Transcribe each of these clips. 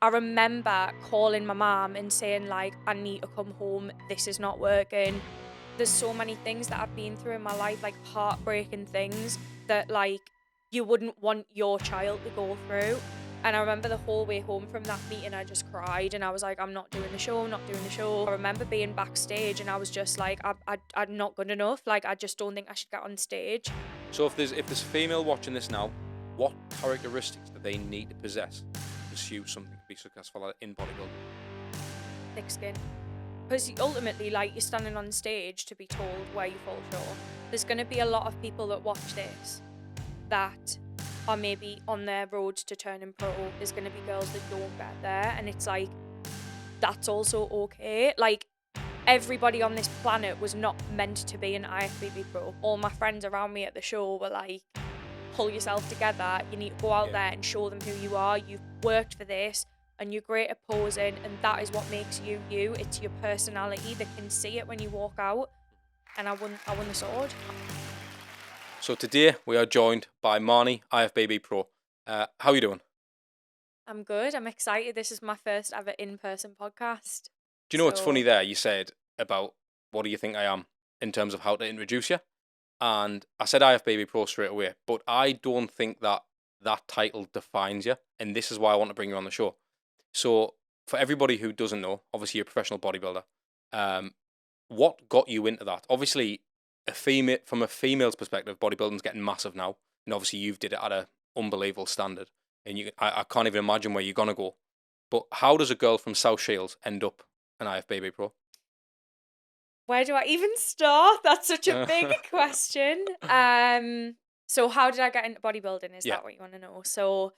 I remember calling my mum and saying, like, I need to come home, this is not working. There's so many things that I've been through in my life, like heartbreaking things that, like, you wouldn't want your child to go through. And I remember the whole way home from that meeting, I just cried and I was like, I'm not doing the show, I'm not doing the show. I remember being backstage and I was just like, I'm not good enough. Like, I just don't think I should get on stage. So if there's a female watching this now, what characteristics do they need to possess to pursue something to be successful in bodybuilding? Thick skin. Because ultimately, like, you're standing on stage to be told where you fall short. There's going to be a lot of people that watch this that are maybe on their road to turning pro. There's going to be girls that don't get there, and it's like, that's also okay. Like, everybody on this planet was not meant to be an IFBB pro. All my friends around me at the show were like, pull yourself together, you need to go out there and show them who you are, you've worked for this, and you're great at posing, and that is what makes you you. It's your personality. They can see it when you walk out, and I won the sword. So today we are joined by Marnie, IFBB Pro. How are you doing? I'm good. I'm excited. This is my first ever in-person podcast. Do you know what's funny there? You said about what do you think I am in terms of how to introduce you? And I said IFBB Pro straight away, but I don't think that title defines you, and this is why I want to bring you on the show. So for everybody who doesn't know, obviously you're a professional bodybuilder. What got you into that? Obviously, from a female's perspective, bodybuilding's getting massive now, and obviously you've did it at an unbelievable standard, and I can't even imagine where you're gonna go. But how does a girl from South Shields end up an IFBB Pro? Where do I even start? That's such a big question. So how did I get into bodybuilding? Is that what you want to know? So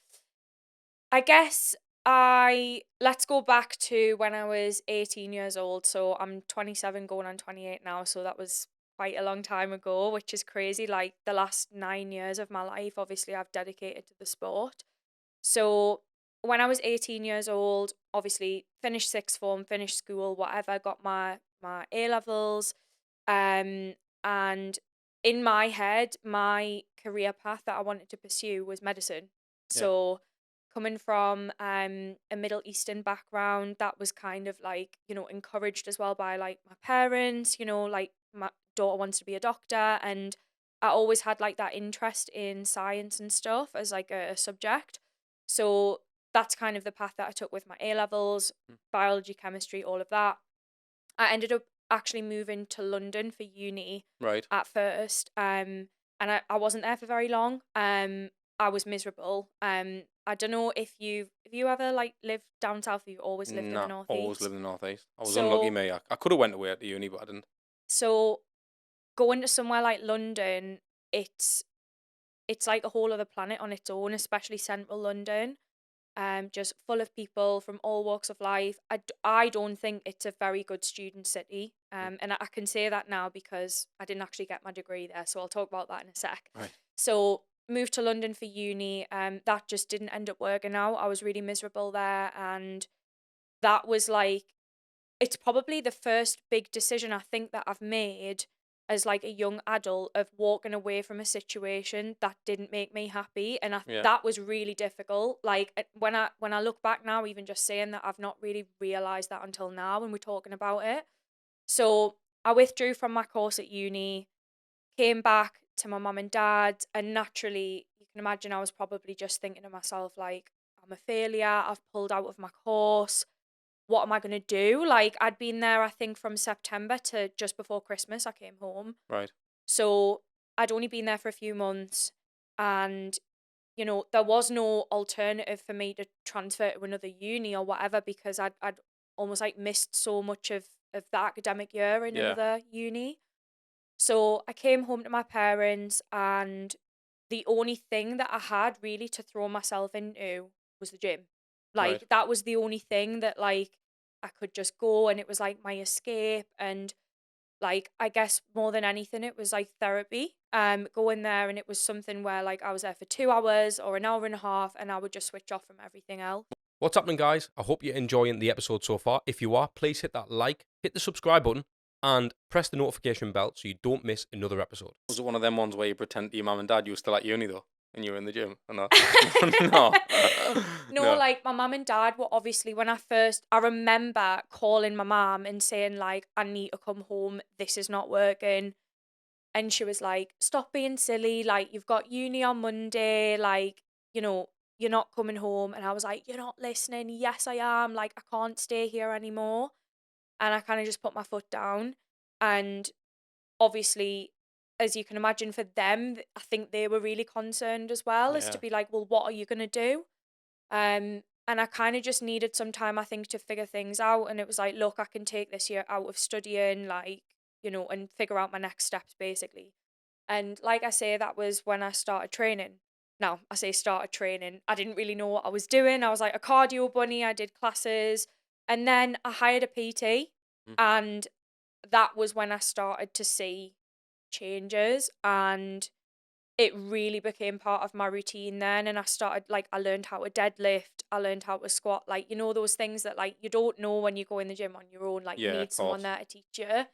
I guess let's go back to when I was 18 years old. So I'm 27 going on 28 now. So that was quite a long time ago, which is crazy. Like, the last 9 years of my life, obviously I've dedicated to the sport. So when I was 18 years old, obviously finished sixth form, finished school, whatever, got my A levels, and in my head, my career path that I wanted to pursue was medicine. So coming from a Middle Eastern background, that was kind of like, encouraged as well by like my parents, like my daughter wants to be a doctor, and I always had like that interest in science and stuff as like a subject. So that's kind of the path that I took with my A levels, biology, chemistry, all of that. I ended up actually moving to London for uni at first. And I wasn't there for very long. I was miserable. I don't know if you ever like lived down south, or you always lived in the northeast. Always lived in the northeast. I was unlucky me. I could have went away at the uni, but I didn't. So going to somewhere like London, it's like a whole other planet on its own, especially central London. Just full of people from all walks of life. I don't think it's a very good student city. And I can say that now because I didn't actually get my degree there, so I'll talk about that in a sec. Right. So moved to London for uni. That just didn't end up working out. I was really miserable there, and that was like, it's probably the first big decision I think that I've made as like a young adult, of walking away from a situation that didn't make me happy, and that was really difficult. Like, when I look back now, even just saying that, I've not really realized that until now when we're talking about it. So I withdrew from my course at uni, came back to my mum and dad, and naturally, you can imagine I was probably just thinking to myself, like, I'm a failure, I've pulled out of my course, what am I going to do? Like, I'd been there, I think, from September to just before Christmas, I came home. Right. So I'd only been there for a few months, and, there was no alternative for me to transfer to another uni or whatever, because I'd almost like missed so much of the academic year in another uni. So I came home to my parents, and the only thing that I had really to throw myself into was the gym. Like, that was the only thing that, like, I could just go, and it was like my escape. And like, I guess more than anything, it was like therapy. Going there, and it was something where like I was there for 2 hours or an hour and a half, and I would just switch off from everything else. What's happening, guys? I hope you're enjoying the episode so far. If you are, please hit that like, hit the subscribe button, and press the notification bell so you don't miss another episode. Was it one of them ones where you pretend to your mum and dad you were still at uni though? and you were in the gym? Or not? No. No. Like my mum and dad were obviously, when I remember calling my mum and saying like, I need to come home, this is not working. And she was like, stop being silly, like you've got uni on Monday, like, you're not coming home. And I was like, you're not listening. Yes, I am. Like, I can't stay here anymore. And I kind of just put my foot down. And obviously, as you can imagine, for them, I think they were really concerned as well, as to be like, well, what are you going to do? And I kind of just needed some time, I think, to figure things out. And it was like, look, I can take this year out of studying, like, and figure out my next steps, basically. And like I say, that was when I started training. Now, I say started training. I didn't really know what I was doing. I was like a cardio bunny. I did classes. And then I hired a PT. And that was when I started to see changes. And it really became part of my routine then. And I started, like, I learned how to deadlift. I learned how to squat. Like, those things that, like, you don't know when you go in the gym on your own. Like, you need someone there to teach you.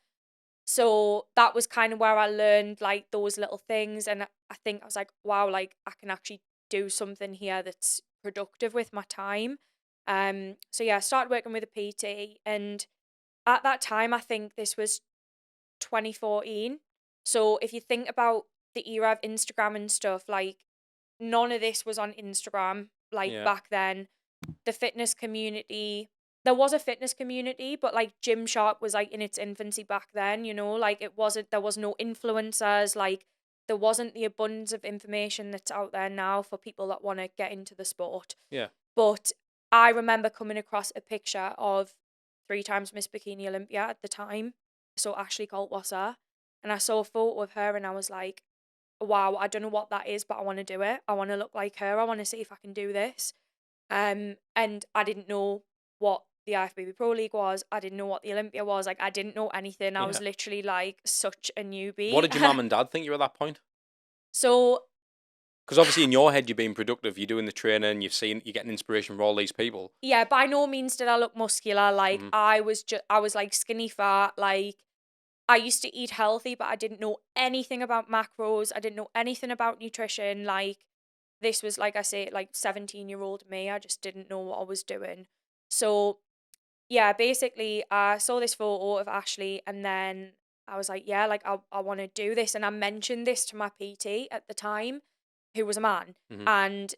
So that was kind of where I learned like those little things. And I think I was like, wow, like I can actually do something here that's productive with my time. So yeah, I started working with a PT, and at that time, I think this was 2014. So if you think about the era of Instagram and stuff, like none of this was on Instagram like back then. The fitness community, there was a fitness community, but like Gymshark was like in its infancy back then, like there was no influencers, like there wasn't the abundance of information that's out there now for people that want to get into the sport. Yeah. But I remember coming across a picture of 3 times Miss Bikini Olympia at the time, so Ashley Coltwasser, and I saw a photo of her and I was like, wow, I don't know what that is, but I want to do it. I want to look like her. I want to see if I can do this. And I didn't know what the IFBB Pro League was. I didn't know what the Olympia was. Like, I didn't know anything. I was literally like such a newbie. What did your mum and dad think you were at that point? So, because obviously in your head you're being productive, you're doing the training, you're getting inspiration from all these people. Yeah, by no means did I look muscular. Like I was like skinny fat. Like I used to eat healthy, but I didn't know anything about macros. I didn't know anything about nutrition. Like this was, like I say, like 17-year-old me. I just didn't know what I was doing. So yeah, basically I saw this photo of Ashley and then I was like, yeah, like I want to do this. And I mentioned this to my PT at the time, who was a man. And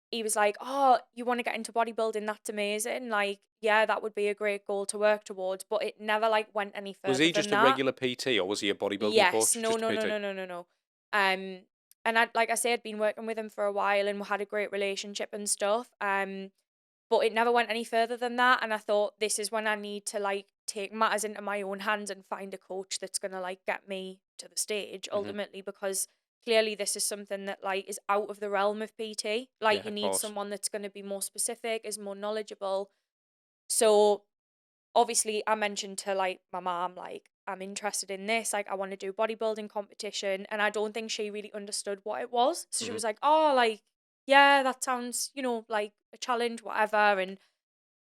he was like, oh, you want to get into bodybuilding? That's amazing. Like, yeah, that would be a great goal to work towards. But it never like went any further. Was he just a regular PT or was he a bodybuilding coach? Yes, no. And like I said, I'd been working with him for a while and we had a great relationship and stuff. But it never went any further than that. And I thought, this is when I need to like take matters into my own hands and find a coach that's going to like get me to the stage ultimately, because clearly this is something that like is out of the realm of PT. Like you need someone that's going to be more specific, is more knowledgeable. So obviously I mentioned to like my mom, like, I'm interested in this, like I want to do bodybuilding competition. And I don't think she really understood what it was. So she was like, oh, like, yeah, that sounds, like a challenge, whatever.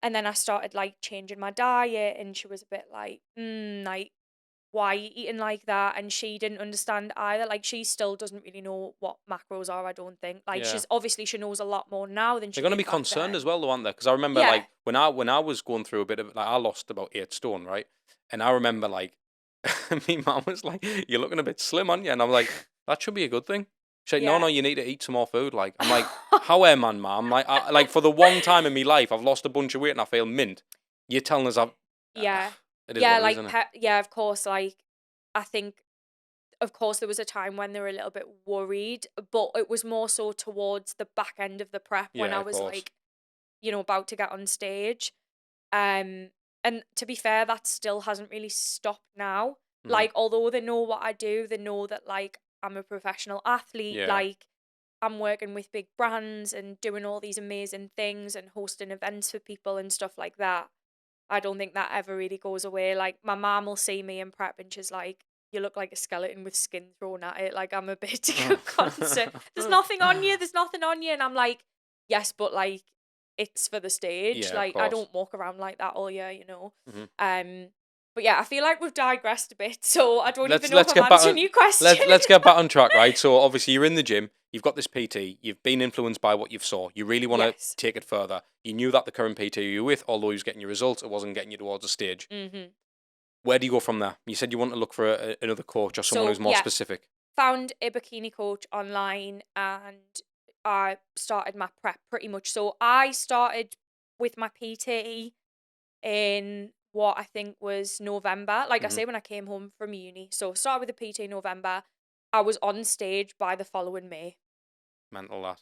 And then I started like changing my diet and she was a bit like, like, why are you eating like that? And she didn't understand either. Like she still doesn't really know what macros are, I don't think. Like she's obviously, she knows a lot more now than she did. They're going to be concerned as well though, aren't they? Because I remember like when I was going through a bit of like, I lost about 8 stone, right? And I remember like me mum was like, you're looking a bit slim, aren't you? And I'm like, that should be a good thing. She's like, no, you need to eat some more food. Like, I'm like, how am I, mum? Like, like for the one time in my life, I've lost a bunch of weight and I feel mint. You're telling us I've... It is what it is, yeah, of course. Like, I think, of course, there was a time when they were a little bit worried, but it was more so towards the back end of the prep when I was like, about to get on stage. And to be fair, that still hasn't really stopped now. Like, although they know what I do, they know that like I'm a professional athlete. Like, I'm working with big brands and doing all these amazing things and hosting events for people and stuff like that. I don't think that ever really goes away. Like, my mom will see me in prep and she's like, you look like a skeleton with skin thrown at it. Like, I'm a bit concerned. There's nothing on you. There's nothing on you. And I'm like, yes, but like, it's for the stage. Like, I don't walk around like that all year, But yeah, I feel like we've digressed a bit, so I don't even know Let's if I'm answering your question. Let's get back on track, right? So obviously you're in the gym, you've got this PT, you've been influenced by what you've saw, you really want to Yes. take it further. You knew that the current PT you were with, although he was getting your results, it wasn't getting you towards a stage. Mm-hmm. Where do you go from there? You said you want to look for another coach or someone who's more specific. Found a bikini coach online and I started my prep pretty much. So I started with my PT in what I think was November. Like I say, when I came home from uni. So started with the PT in November. I was on stage by the following May. Mental that.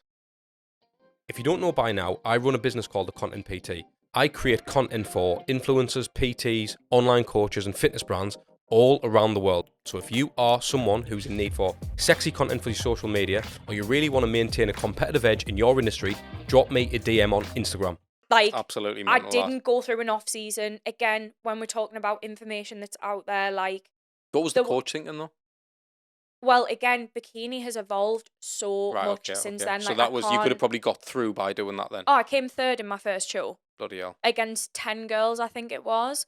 If you don't know by now, I run a business called the ContentPT. I create content for influencers, PTs, online coaches and fitness brands all around the world. So if you are someone who's in need for sexy content for your social media, or you really want to maintain a competitive edge in your industry, drop me a DM on Instagram. Like, absolutely I didn't go through an off season. Again, when we're talking about information that's out there, like... What was the coach thinking though? Well, again, bikini has evolved so much since then. So like, that was, you could have probably got through by doing that then. Oh, I came third in my first show. Bloody hell. Against 10 girls, I think it was.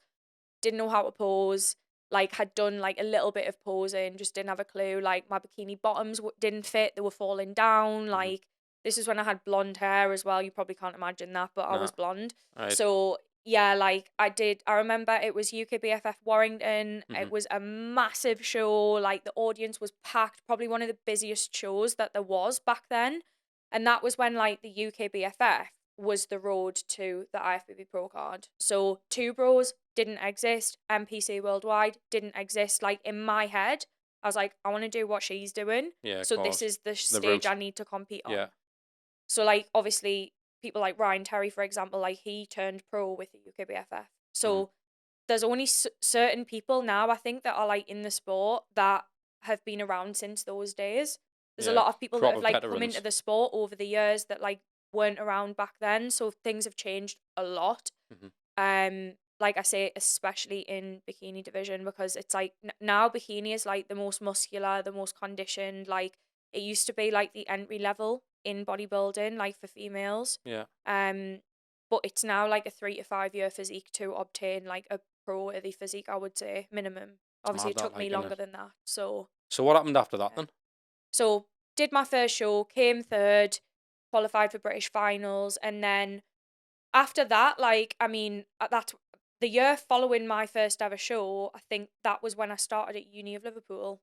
Didn't know how to pose. Like, had done like a little bit of posing, just didn't have a clue. Like, my bikini bottoms didn't fit. They were falling down. Like, this is when I had blonde hair as well. You probably can't imagine that, but I was blonde. Right. So, yeah, like, I remember it was UKBFF Warrington. It was a massive show. Like, the audience was packed. Probably one of the busiest shows that there was back then. And that was when, like, the UKBFF was the road to the IFBB Pro card. So 2 Bros didn't exist. NPC Worldwide didn't exist. Like, in my head, I was like, I want to do what she's doing. Yeah, so this is the stage I need to compete on. Yeah. So, like, obviously, people like Ryan Terry, for example, like, he turned pro with the UKBFF. So there's only certain people now, I think, that are, like, in the sport that have been around since those days. There's a lot of people that have, like, come into the sport over the years that, like, weren't around back then, so things have changed a lot. Like I say, especially in bikini division, because it's like now bikini is like the most muscular, the most conditioned. Like, it used to be like the entry level in bodybuilding, like for females. Yeah. But it's now like a 3 to 5 year physique to obtain like a pro worthy physique, I would say, minimum. Obviously it took me longer than that. So what happened after that then? So did my first show, came third, qualified for British finals, and then after that, like, I mean, that the year following my first ever show, I think that was when I started at Uni of Liverpool.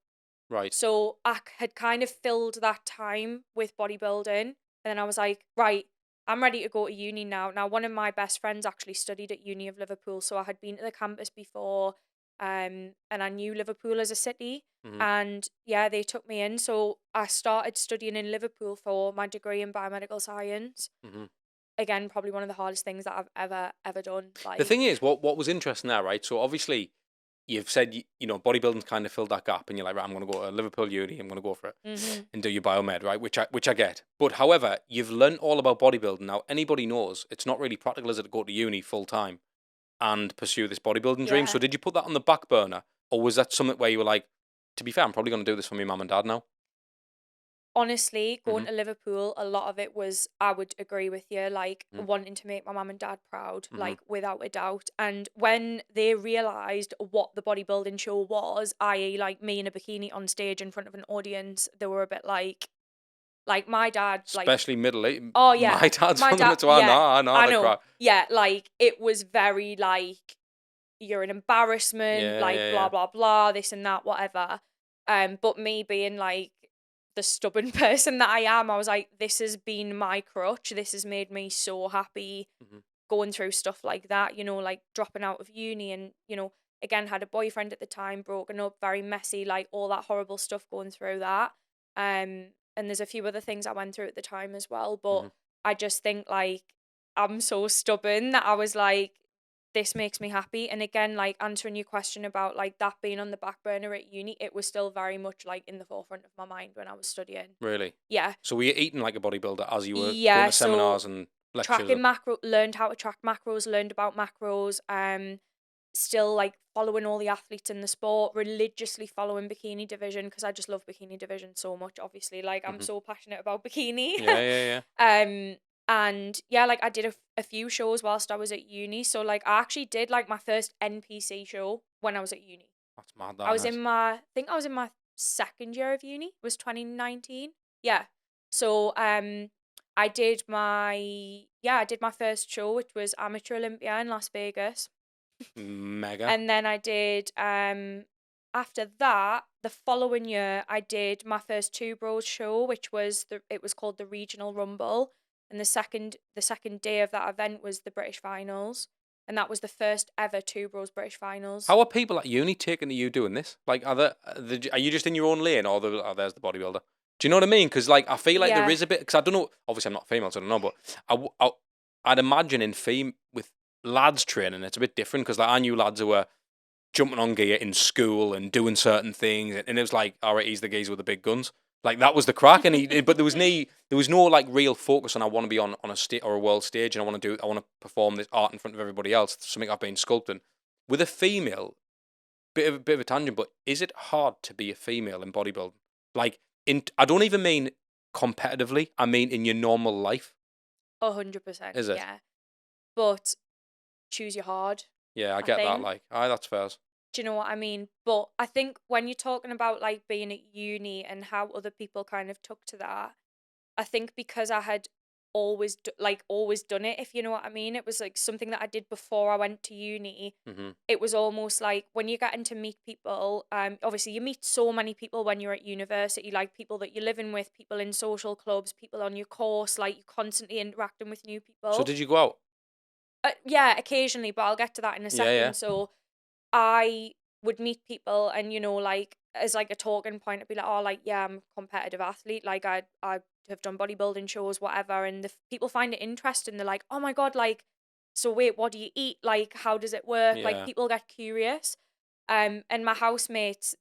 Right. So I had kind of filled that time with bodybuilding, and then I was like, right, I'm ready to go to uni now. Now, one of my best friends actually studied at Uni of Liverpool, so I had been to the campus before, and I knew Liverpool as a city, and yeah, they took me in. So I started studying in Liverpool for my degree in biomedical science. Again, probably one of the hardest things that I've ever done. Like, the thing is, what was interesting there, right? So obviously, you've said you know bodybuilding's kind of filled that gap, and you're like, right, I'm going to go to Liverpool Uni, I'm going to go for it, and do your biomed, right? Which I get. But however, you've learned all about bodybuilding now. Anybody knows it's not really practical, is it, to go to uni full time and pursue this bodybuilding dream? So did you put that on the back burner, or was that something where you were like, to be fair, I'm probably going to do this for my mum and dad now? Honestly, going to Liverpool, a lot of it was, I would agree with you, like, wanting to make my mum and dad proud, like, without a doubt. And when they realised what the bodybuilding show was, i.e. like me in a bikini on stage in front of an audience, they were a bit like my dad, like, especially middle-aged. Oh yeah, my dad's one of them as well. I know. Crap. Yeah, like, it was very like, you're an embarrassment, blah blah blah, this and that, whatever. But me being like the stubborn person that I am, I was like, this has been my crutch. This has made me so happy going through stuff like that, you know, like dropping out of uni and, you know, again, had a boyfriend at the time, broken up, very messy, like all that horrible stuff going through that. And there's a few other things I went through at the time as well. But I just think, like, I'm so stubborn that I was like, this makes me happy. And again, like, answering your question about like that being on the back burner at uni, it was still very much like in the forefront of my mind when I was studying. Really? Yeah. So were you eating like a bodybuilder as you were going to seminars and lectures? Tracking learned how to track macros, learned about macros, still like following all the athletes in the sport, religiously following bikini division, because I just love bikini division so much, obviously. Like, I'm so passionate about bikini. Yeah. And yeah, like I did a few shows whilst I was at uni. So like I actually did like my first NPC show when I was at uni. That's mad, I that, was isn't it? I think I was in my second year of uni. It was 2019. Yeah. So I did my first show, which was Amateur Olympia in Las Vegas. Mega. And then I did after that, the following year I did my first Two Bros show, which was it was called the Regional Rumble. And the second day of that event was the British Finals. And that was the first ever Two Bros British Finals. How are people at uni taking to you doing this? Like, are you just in your own lane, or there's the bodybuilder? Do you know what I mean? Because like, I feel like there Yeah. is a bit. Because I don't know. Obviously, I'm not female, so I don't know. But I'd imagine with lads training, it's a bit different. Because like, I knew lads who were jumping on gear in school and doing certain things, and it was like, all right, he's the geezer with the big guns. Like that was the crack, and but there was no like real focus on I want to be on a state or a world stage, and I want to perform this art in front of everybody else. Something I've been sculpting. With a female, bit of a tangent, but is it hard to be a female in bodybuilding? Like, I don't even mean competitively. I mean in your normal life. 100%. Is it? Yeah. But choose your hard. Yeah, I I get that. think. Like, aye, that's fair. Do you know what I mean? But I think when you're talking about like being at uni and how other people kind of took to that, I think because I had always done it, if you know what I mean. It was like something that I did before I went to uni. Mm-hmm. It was almost like when you're getting to meet people, obviously you meet so many people when you're at university, like people that you're living with, people in social clubs, people on your course, like you're constantly interacting with new people. So did you go out? Yeah, occasionally, but I'll get to that in a second. Yeah. So I would meet people and, like, as like a talking point, I'd be like, oh, like, yeah, I'm a competitive athlete. Like, I have done bodybuilding shows, whatever. And the people find it interesting. They're like, oh my God, like, so wait, what do you eat? Like, how does it work? Like, Yeah. people get curious. And my housemates,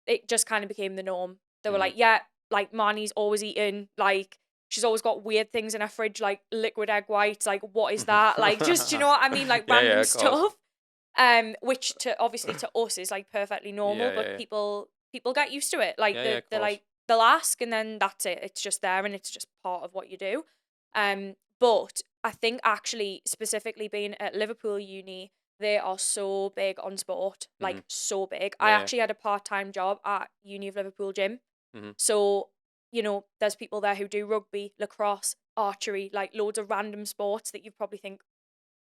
it just kind of became the norm. They were Mhm. like, yeah, like, Marnie's always eating, like, she's always got weird things in her fridge, like liquid egg whites. Like, what is that? Like, just, you know what I mean? Like, Yeah, random of course. stuff. Which obviously to us is like perfectly normal, but Yeah. people get used to it. Like Yeah, they're of course. like they'll ask and then that's it. It's just there and it's just part of what you do. But I think actually specifically being at Liverpool Uni, they are so big on sport, like so big. I Yeah. actually had a part-time job at Uni of Liverpool Gym. Mhm. So, there's people there who do rugby, lacrosse, archery, like loads of random sports that you probably think,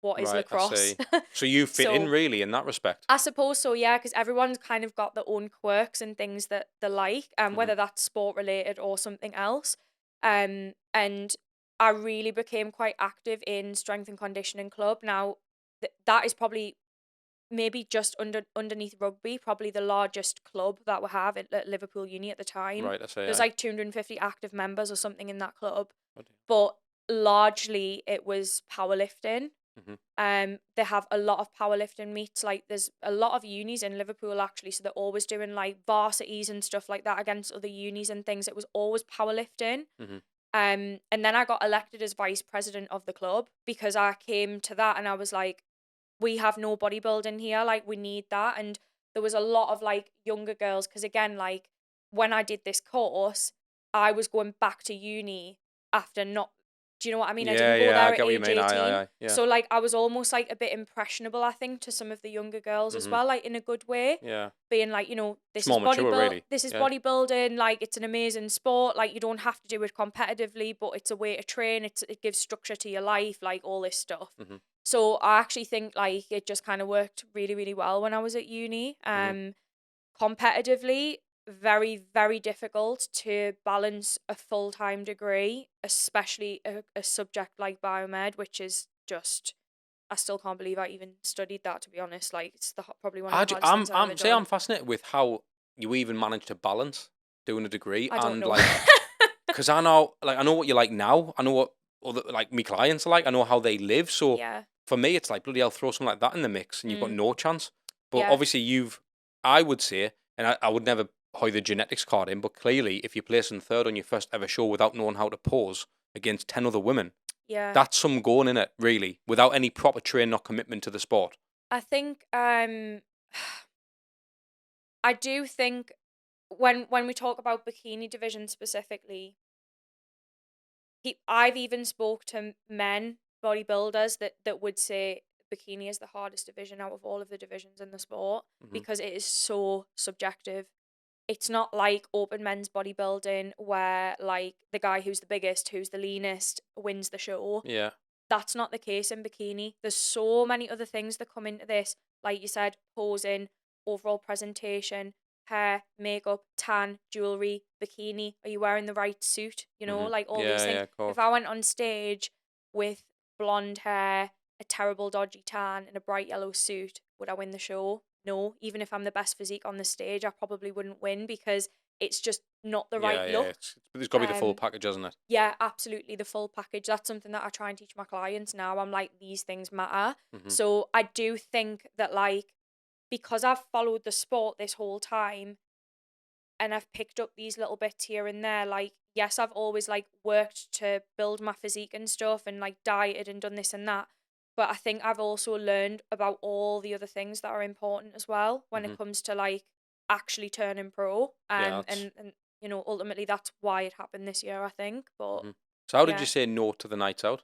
what is Right, I lacrosse? see. So you fit in really in that respect. I suppose so, yeah, because everyone's kind of got their own quirks and things that they like, whether that's sport related or something else. And I really became quite active in strength and conditioning club. Now, that is probably maybe just underneath rugby, probably the largest club that we have at Liverpool Uni at the time. Right, I see. There's like 250 active members or something in that club, Okay. but largely it was powerlifting. They have a lot of powerlifting meets. Like there's a lot of unis in Liverpool actually, so they're always doing like varsities and stuff like that against other unis and things. It was always powerlifting. And then I got elected as vice president of the club because I came to that and I was like, we have no bodybuilding here, like we need that. And there was a lot of like younger girls because again, like when I did this course, I was going back to uni after not. Do you know what I mean? I didn't go there I at get what you age mean. 18. Aye, yeah. So like I was almost like a bit impressionable, I think, to some of the younger girls as well, like in a good way. Yeah. Being like, this It's more mature, really. this is Yeah. bodybuilding, like it's an amazing sport, like you don't have to do it competitively, but it's a way to train, it gives structure to your life, like all this stuff. So I actually think like it just kind of worked really, really well when I was at uni. Competitively, very, very difficult to balance a full-time degree, especially a subject like biomed, which is just, I still can't believe I even studied that, to be honest. Like, it's probably one of the hardest things I've ever done. I'm fascinated with how you even managed to balance doing a degree I don't and know. like, because I know what you're like now. I know what other like me clients are like. I know how they live. So Yeah. for me, it's like bloody hell, throw something like that in the mix, and you've got no chance. But Yeah. obviously, I would say, and I would never hoy the genetics card in, but clearly, if you're placing third on your first ever show without knowing how to pose against 10 other women, Yeah. that's some going in it, really, without any proper training or commitment to the sport. I think I do think when we talk about bikini division specifically, I've even spoke to men bodybuilders that would say bikini is the hardest division out of all of the divisions in the sport because it is so subjective. It's not like open men's bodybuilding where like the guy who's the biggest, who's the leanest wins the show. Yeah. That's not the case in bikini. There's so many other things that come into this. Like you said, posing, overall presentation, hair, makeup, tan, jewelry, bikini. Are you wearing the right suit? You know, like all these things. Yeah, of course. If I went on stage with blonde hair, a terrible dodgy tan, and a bright yellow suit, would I win the show? No. Even if I'm the best physique on the stage, I probably wouldn't win because it's just not the right look. It's got to be the full package, hasn't it? Yeah, absolutely, the full package. That's something that I try and teach my clients now. I'm like, these things matter. So I do think that, like, because I've followed the sport this whole time and I've picked up these little bits here and there, like, yes, I've always, like, worked to build my physique and stuff and, like, dieted and done this and that. But I think I've also learned about all the other things that are important as well when it comes to, like, actually turning pro. And you know, ultimately that's why it happened this year, I think. But so how did you say no to the nights out?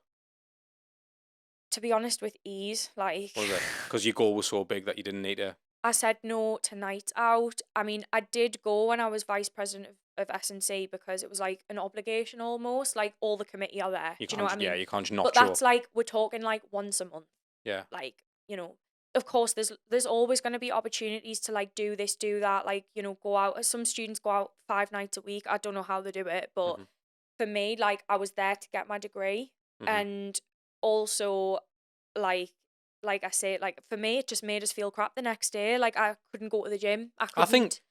To be honest, with ease, like. Was it because your goal was so big that you didn't need to? I said no to nights out. I mean, I did go when I was vice president of S&C because it was like an obligation almost. Like all the committee are there. Do you know what I mean? Yeah, you can't not. But that's like we're talking like once a month. Yeah. Like, you know, of course there's always going to be opportunities to like do this, do that, like, you know, go out. Some students go out 5 nights a week. I don't know how they do it, but for me, like, I was there to get my degree, and also like I say, like, for me it just made us feel crap the next day. Like, I couldn't go to the gym. I think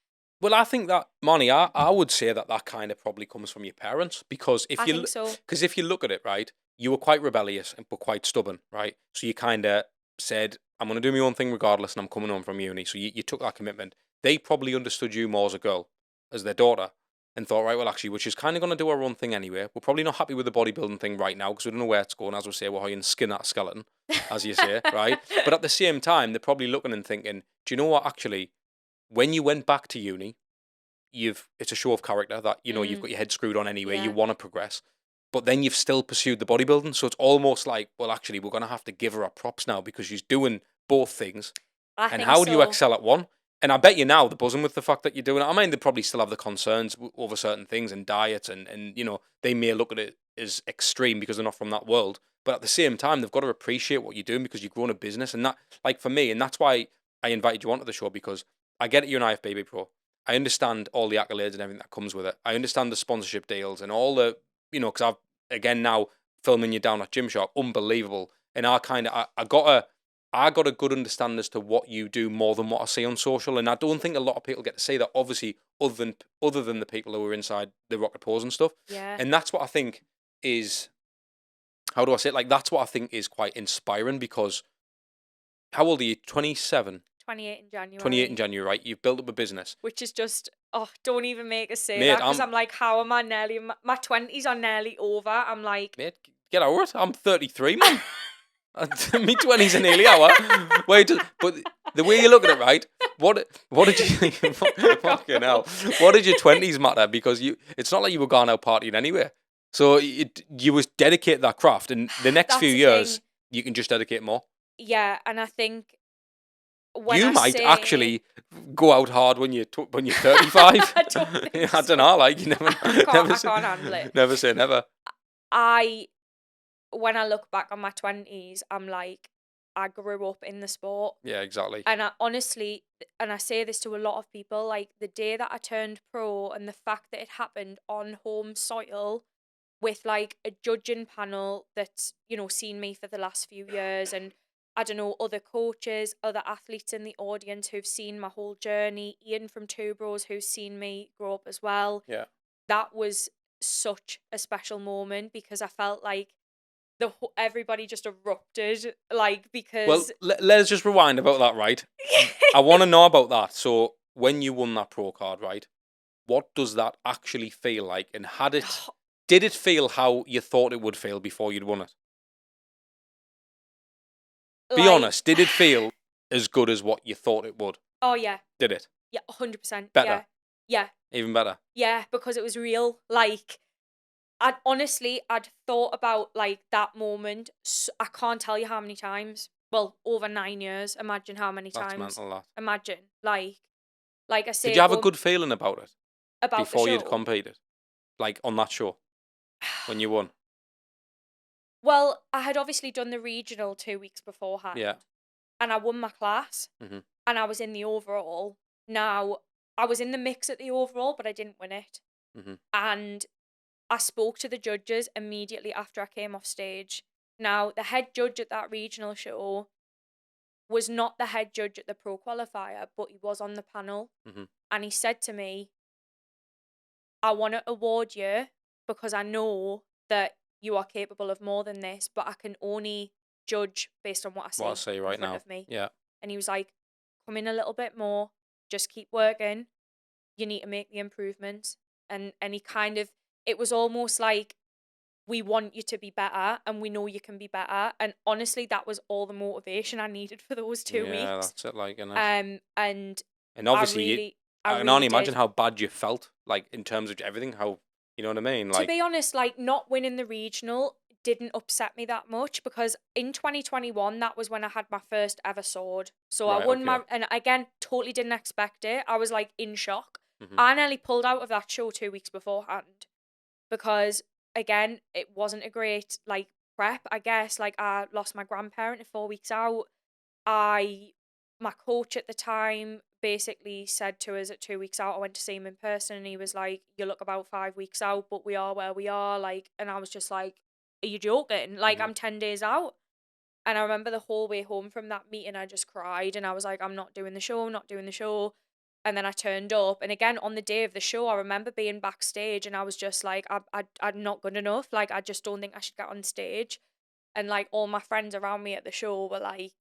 that, Marnie, I would say that kind of probably comes from your parents, because if you look at it, right, you were quite rebellious and but quite stubborn, right? So you kind of said, I'm going to do my own thing regardless, and I'm coming home from uni. So you took that commitment. They probably understood you more as a girl, as their daughter, and thought, right, well, actually, which is kind of going to do our own thing anyway. We're probably not happy with the bodybuilding thing right now because we don't know where it's going. As we say, we're hiding skin that skeleton, as you say, right? But at the same time, they're probably looking and thinking, do you know what, actually, when you went back to uni, it's a show of character that, you know, you've got your head screwed on anyway, you want to progress, but then you've still pursued the bodybuilding. So it's almost like, well, actually, we're going to have to give her our props now because she's doing both things. And how do you excel at one? And I bet you now they're buzzing with the fact that you're doing it. I mean, they probably still have the concerns over certain things and diets, and you know, they may look at it as extreme because they're not from that world. But at the same time, they've got to appreciate what you're doing because you've grown a business. And that, like, for me, and that's why I invited you onto the show, because I get it, you're an IFBB Pro. I understand all the accolades and everything that comes with it. I understand the sponsorship deals and all the, you know, because I've, again, now filming you down at Gymshark, unbelievable. And I got a good understanding as to what you do more than what I see on social. And I don't think a lot of people get to say that, obviously, other than the people who are inside the Rocket Pose and stuff. Yeah. And that's what I think is, how do I say it? Like, that's what I think is quite inspiring, because how old are you? 27? 28 in January. 28 in January, right? You've built up a business. Which is just, don't even make us say that, because I'm like, how am I nearly, my 20s are nearly over. I'm like... Mate, get over it. I'm 33, man. Me 20s are nearly over. But the way you look at it, right? What did you think? Fucking hell. What did your 20s matter? Because it's not like you were going out partying anyway. So you was dedicate that craft, and the next few years you can just dedicate more. Yeah, and I think you might actually go out hard when you're 35. I don't think I don't know. Like, you never. I can't handle it. Never say never. When I look back on my 20s, I'm like, I grew up in the sport. Yeah, exactly. And I honestly, and I say this to a lot of people, like, the day that I turned pro and the fact that it happened on home soil with, like, a judging panel that's, you know, seen me for the last few years, and I don't know, other coaches, other athletes in the audience who've seen my whole journey, Ian from Two Bros who's seen me grow up as well. Yeah. That was such a special moment, because I felt like everybody just erupted, like, because... Well, let's just rewind about that, right? I want to know about that. So, when you won that pro card, right, what does that actually feel like? And did it feel how you thought it would feel before you'd won it? Be honest, did it feel as good as what you thought it would? Oh, yeah. Did it? Yeah, 100%. Better? Yeah. Even better? Yeah, because it was real. Like, I'd thought about like that moment. I can't tell you how many times. Well, over 9 years. Imagine how many That's times. mental, that. Imagine, like I say, Did you have a good feeling about it about the before you'd show. competed? Like on that show when you won? Well, I had obviously done the regional 2 weeks beforehand. Yeah. And I won my class. Mhm. And I was in the overall. Now, I was in the mix at the overall, but I didn't win it. Mhm. And I spoke to the judges immediately after I came off stage. Now, the head judge at that regional show was not the head judge at the pro qualifier, but he was on the panel. Mhm. And he said to me, I want to award you because I know that you are capable of more than this, but I can only judge based on what I see, What I say right in front now. of me. Yeah. And he was like, come in a little bit more, just keep working. You need to make the improvements. And he kind of, it was almost like, we want you to be better and we know you can be better. And honestly, that was all the motivation I needed for those 2 weeks. Yeah, that's it, like, And obviously, I can really only imagine did. how bad you felt, like, in terms of everything, how, you know what I mean? To Like, be honest, like, not winning the regional didn't upset me that much because in 2021, that was when I had my first ever sword. So I right, won okay. and again, totally didn't expect it. I was like in shock. Mhm. I nearly pulled out of that show 2 weeks beforehand because again, it wasn't a great like prep, I guess. Like, I lost my grandparent 4 weeks out. My coach at the time basically said to us at 2 weeks out, I went to see him in person and he was like, you look about 5 weeks out, but we are where we are. Like, and I was just like, are you joking? Like, I'm 10 days out. And I remember the whole way home from that meeting, I just cried and I was like, I'm not doing the show, not doing the show. And then I turned up. And again, on the day of the show, I remember being backstage and I was just like, I'm not good enough. Like, I just don't think I should get on stage. And like, all my friends around me at the show were like,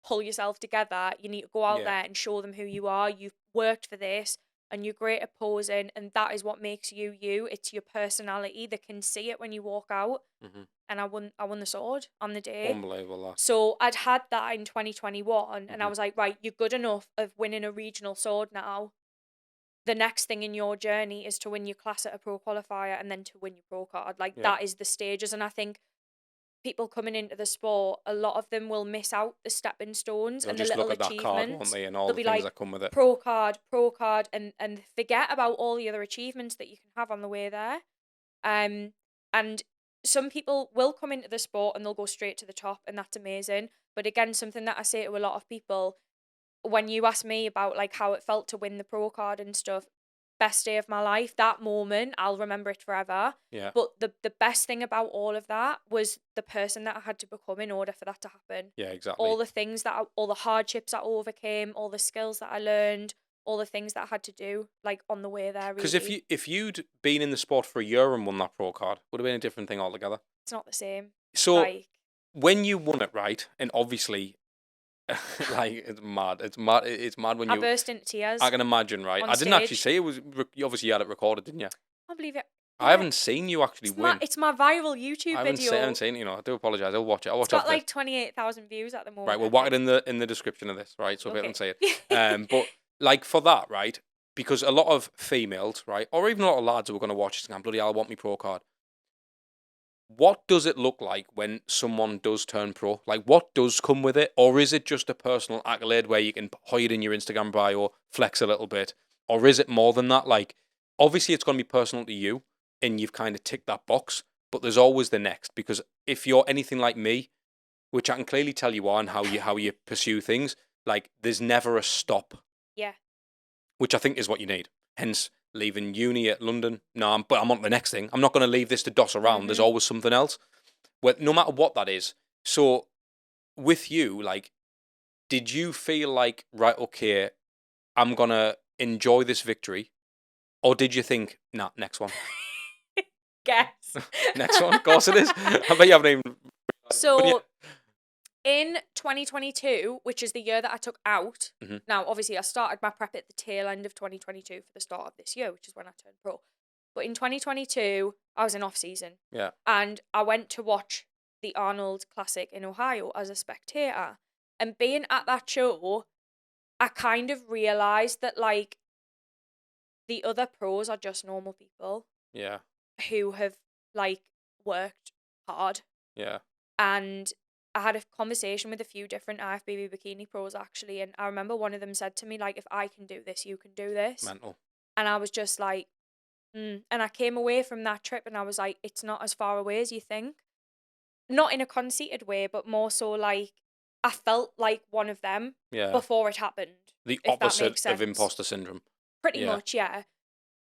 pull yourself together. You need to go out Yeah. there and show them who you are. You've worked for this and you're great at posing. And that is what makes you you. It's your personality. They can see it when you walk out. Mhm. And I won the sword on the day. Unbelievable, that. So I'd had that in 2021 and I Mhm. was like, right, you're good enough of winning a regional sword now. The next thing in your journey is to win your class at a pro qualifier and then to win your pro card. Like, Yeah. that is the stages. And I think people coming into the sport, a lot of them will miss out the stepping stones They'll and the just little look at that card, achievements. won't they, and all They'll the be things like, that come with it. pro card, and forget about all the other achievements that you can have on the way there. And some people will come into the sport and they'll go straight to the top, and that's amazing. But again, something that I say to a lot of people, when you ask me about like how it felt to win the pro card and stuff, best day of my life, that moment, I'll remember it forever. Yeah. But the best thing about all of that was the person that I had to become in order for that to happen. Yeah, exactly. All the things all the hardships I overcame, all the skills that I learned, all the things that I had to do, like, on the way there, Because really. if you'd been in the sport for a year and won that pro card, would have been a different thing altogether. It's not the same. So Like, when you won it, right, and obviously, like, it's mad. It's mad when I you. burst into tears. I can imagine, right? On I didn't actually stage. see it. Was you obviously had it recorded, didn't you? I can't believe it. I Yeah. haven't seen you actually win. It's my viral YouTube I haven't video. seen it. You know, I do apologize. I'll watch it. I'll watch It's got after like this. 28,000 views at the moment. Right, we'll whack it in the description of this, right? So Okay. people can see it. But like for that, right? Because a lot of females, right, or even a lot of lads who are going to watch this and go, bloody hell, I want me pro card. What does it look like when someone does turn pro? Like, what does come with it? Or is it just a personal accolade where you can hide in your Instagram bio, flex a little bit? Or is it more than that? Like, obviously it's going to be personal to you and you've kind of ticked that box, but there's always the next. Because if you're anything like me, which I can clearly tell you are and how you pursue things, like, there's never a stop. Yeah. Which I think is what you need. Hence, leaving uni at London. No, but I'm on to the next thing. I'm not going to leave this to doss around. There's always something else. Well, no matter what that is. So, with you, like, did you feel like, right, okay, I'm going to enjoy this victory? Or did you think, nah, next one? Guess. Next one? Of course it is. I bet you haven't even... So, in 2022, which is the year that I took out, now, obviously, I started my prep at the tail end of 2022 for the start of this year, which is when I turned pro. But in 2022, I was in off-season. Yeah. And I went to watch the Arnold Classic in Ohio as a spectator. And being at that show, I kind of realised that, like, the other pros are just normal people. Yeah. Who have like worked hard. Yeah. And I had a conversation with a few different IFBB bikini pros actually, and I remember one of them said to me like, if I can do this, you can do this. Mental. And I was just like, and I came away from that trip and I was like, it's not as far away as you think. Not in a conceited way, but more so like I felt like one of them before it happened. The if that opposite makes sense. of imposter syndrome. Pretty much, yeah.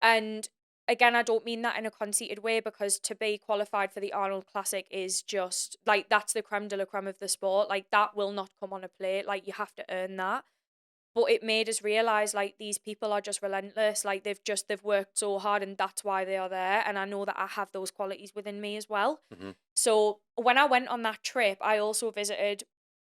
And again, I don't mean that in a conceited way, because to be qualified for the Arnold Classic is just like, that's the creme de la creme of the sport. Like, that will not come on a plate. Like, you have to earn that. But it made us realise, like, these people are just relentless. Like, they've worked so hard, and that's why they are there. And I know that I have those qualities within me as well. Mm-hmm. So when I went on that trip, I also visited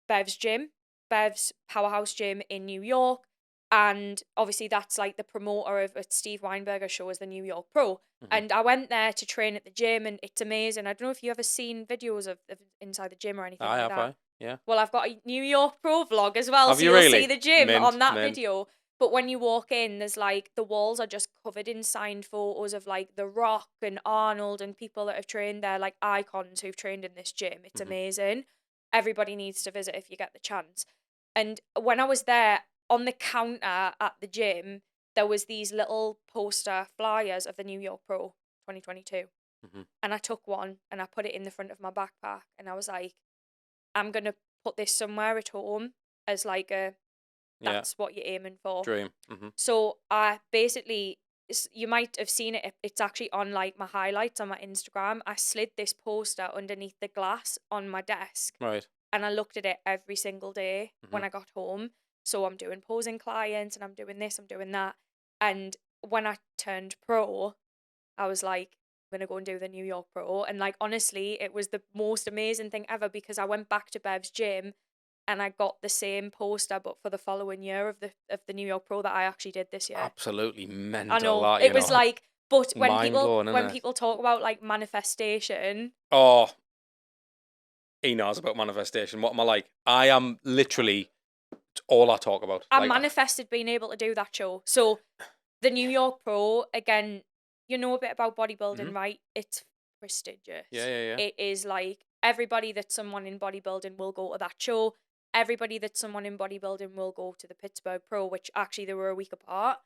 Bev's gym, Bev's powerhouse gym in New York. And obviously that's like the promoter of Steve Weinberger's show as the New York Pro. Mm-hmm. And I went there to train at the gym, and it's amazing. I don't know if you ever seen videos of inside the gym or anything like that. Yeah. Well, I've got a New York Pro vlog as well, have so you you'll really? see the gym on that video. But when you walk in, there's like, the walls are just covered in signed photos of like The Rock and Arnold and people that have trained there, like icons who've trained in this gym. It's amazing. Everybody needs to visit if you get the chance. And when I was there, on the counter at the gym, there was these little poster flyers of the New York Pro 2022. And I took one and I put it in the front of my backpack, and I was like, I'm going to put this somewhere at home as like that's what you're aiming for. Dream. So I basically, you might have seen it, it's actually on like my highlights on my Instagram. I slid this poster underneath the glass on my desk. Right. And I looked at it every single day when I got home. So I'm doing posing clients and I'm doing this, I'm doing that. And when I turned pro, I was like, I'm going to go and do the New York Pro. And like, honestly, it was the most amazing thing ever, because I went back to Bev's gym and I got the same poster, but for the following year of the New York Pro that I actually did this year. Absolutely mental. I know. That, it was like, but when people talk about like manifestation. Oh, he knows about manifestation. What am I like? I am literally, it's all I talk about. I manifested being able to do that show. So the New York Pro, again, you know a bit about bodybuilding, right? It's prestigious. Yeah. It is like, everybody that's someone in bodybuilding will go to that show. Everybody that's someone in bodybuilding will go to the Pittsburgh Pro, which actually they were a week apart.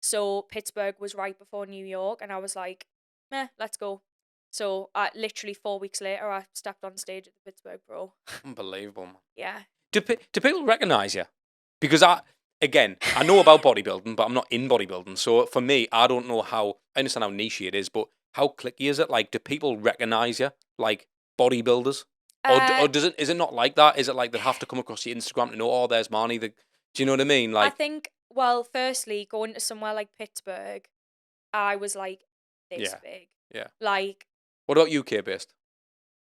So Pittsburgh was right before New York, and I was like, let's go. So literally 4 weeks later, I stepped on stage at the Pittsburgh Pro. Unbelievable, man. Yeah. Do people recognise you? Because I know about bodybuilding, but I'm not in bodybuilding. So for me, I don't know I understand how niche it is, but how clicky is it? Like, do people recognise you? Like, bodybuilders? Or is it not like that? Is it like they have to come across your Instagram to know, oh, there's Marnie? Do you know what I mean? Like, I think, well, firstly, going to somewhere like Pittsburgh, I was like this big. Yeah. Like. What about UK based?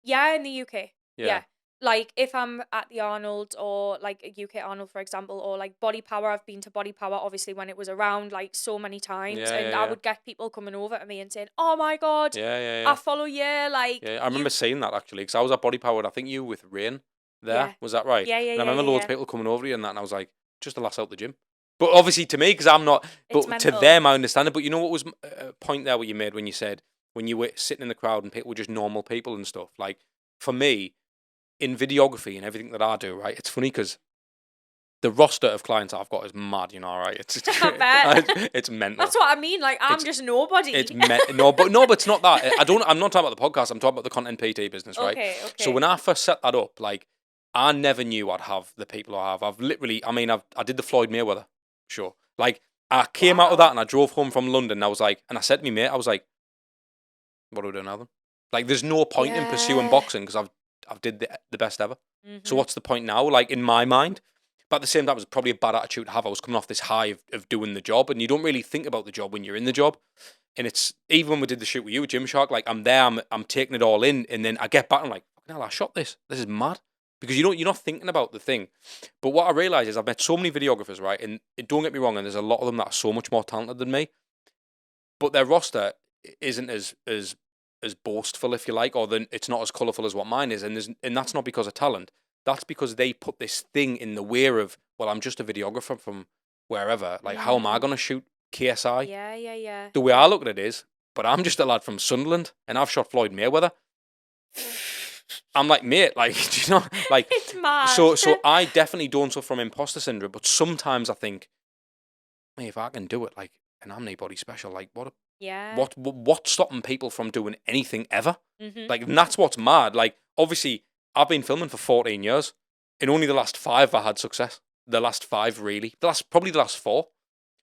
Yeah, in the UK. Yeah. Like, if I'm at the Arnold, or like a UK Arnold, for example, or like Body Power, I've been to Body Power, obviously, when it was around, like, so many times. I would get people coming over to me and saying, oh my God, I follow you. Like, I remember seeing that, actually, because I was at Body Power, I think you with Rain there. Yeah. Was that right? Yeah. And I remember loads of people coming over to you and that, and I was like, just the last out the gym. But obviously to me, because I'm not, but to them, I understand it. But you know what was a point there what you made when you said, when you were sitting in the crowd and people were just normal people and stuff, like, for me, in videography and everything that I do, right, it's funny because the roster of clients I've got is mad, you know, right? It's mental. That's what I mean. Like, I'm just nobody. No, but it's not that. I'm not talking about the podcast. I'm talking about the ContentPT business, right? Okay. So when I first set that up, like, I never knew I'd have the people I have. I've literally, I did the Floyd Mayweather show. Like, I came out of that and I drove home from London and I was like, and I said to me mate, I was like, what do we do now then? Like, there's no point in pursuing boxing because I've did the best ever. So what's the point now? Like, in my mind. But at the same time, it was probably a bad attitude to have. I was coming off this high of doing the job, and you don't really think about the job when you're in the job. And it's, even when we did the shoot with you, Gymshark, like, I'm there, I'm taking it all in, and then I get back and I'm like, fucking hell, I shot this. This is mad. Because you're not thinking about the thing. But what I realise is I've met so many videographers, right? And don't get me wrong, and there's a lot of them that are so much more talented than me. But their roster isn't as boastful, if you like, or then it's not as colourful as what mine is, and that's not because of talent. That's because they put this thing in the way of, well, I'm just a videographer from wherever. Like, how am I going to shoot KSI? Yeah. The way I look at it is, but I'm just a lad from Sunderland, and I've shot Floyd Mayweather. I'm like, mate, like, do you know, like, It's mad. so I definitely don't suffer from imposter syndrome, but sometimes I think, mate, if I can do it, like, and I'm anybody special, like, what's stopping people from doing anything ever? Like, and that's what's mad. Like, obviously, I've been filming for 14 years, and only the last 5 I had success. The last 5, really. Probably the last 4.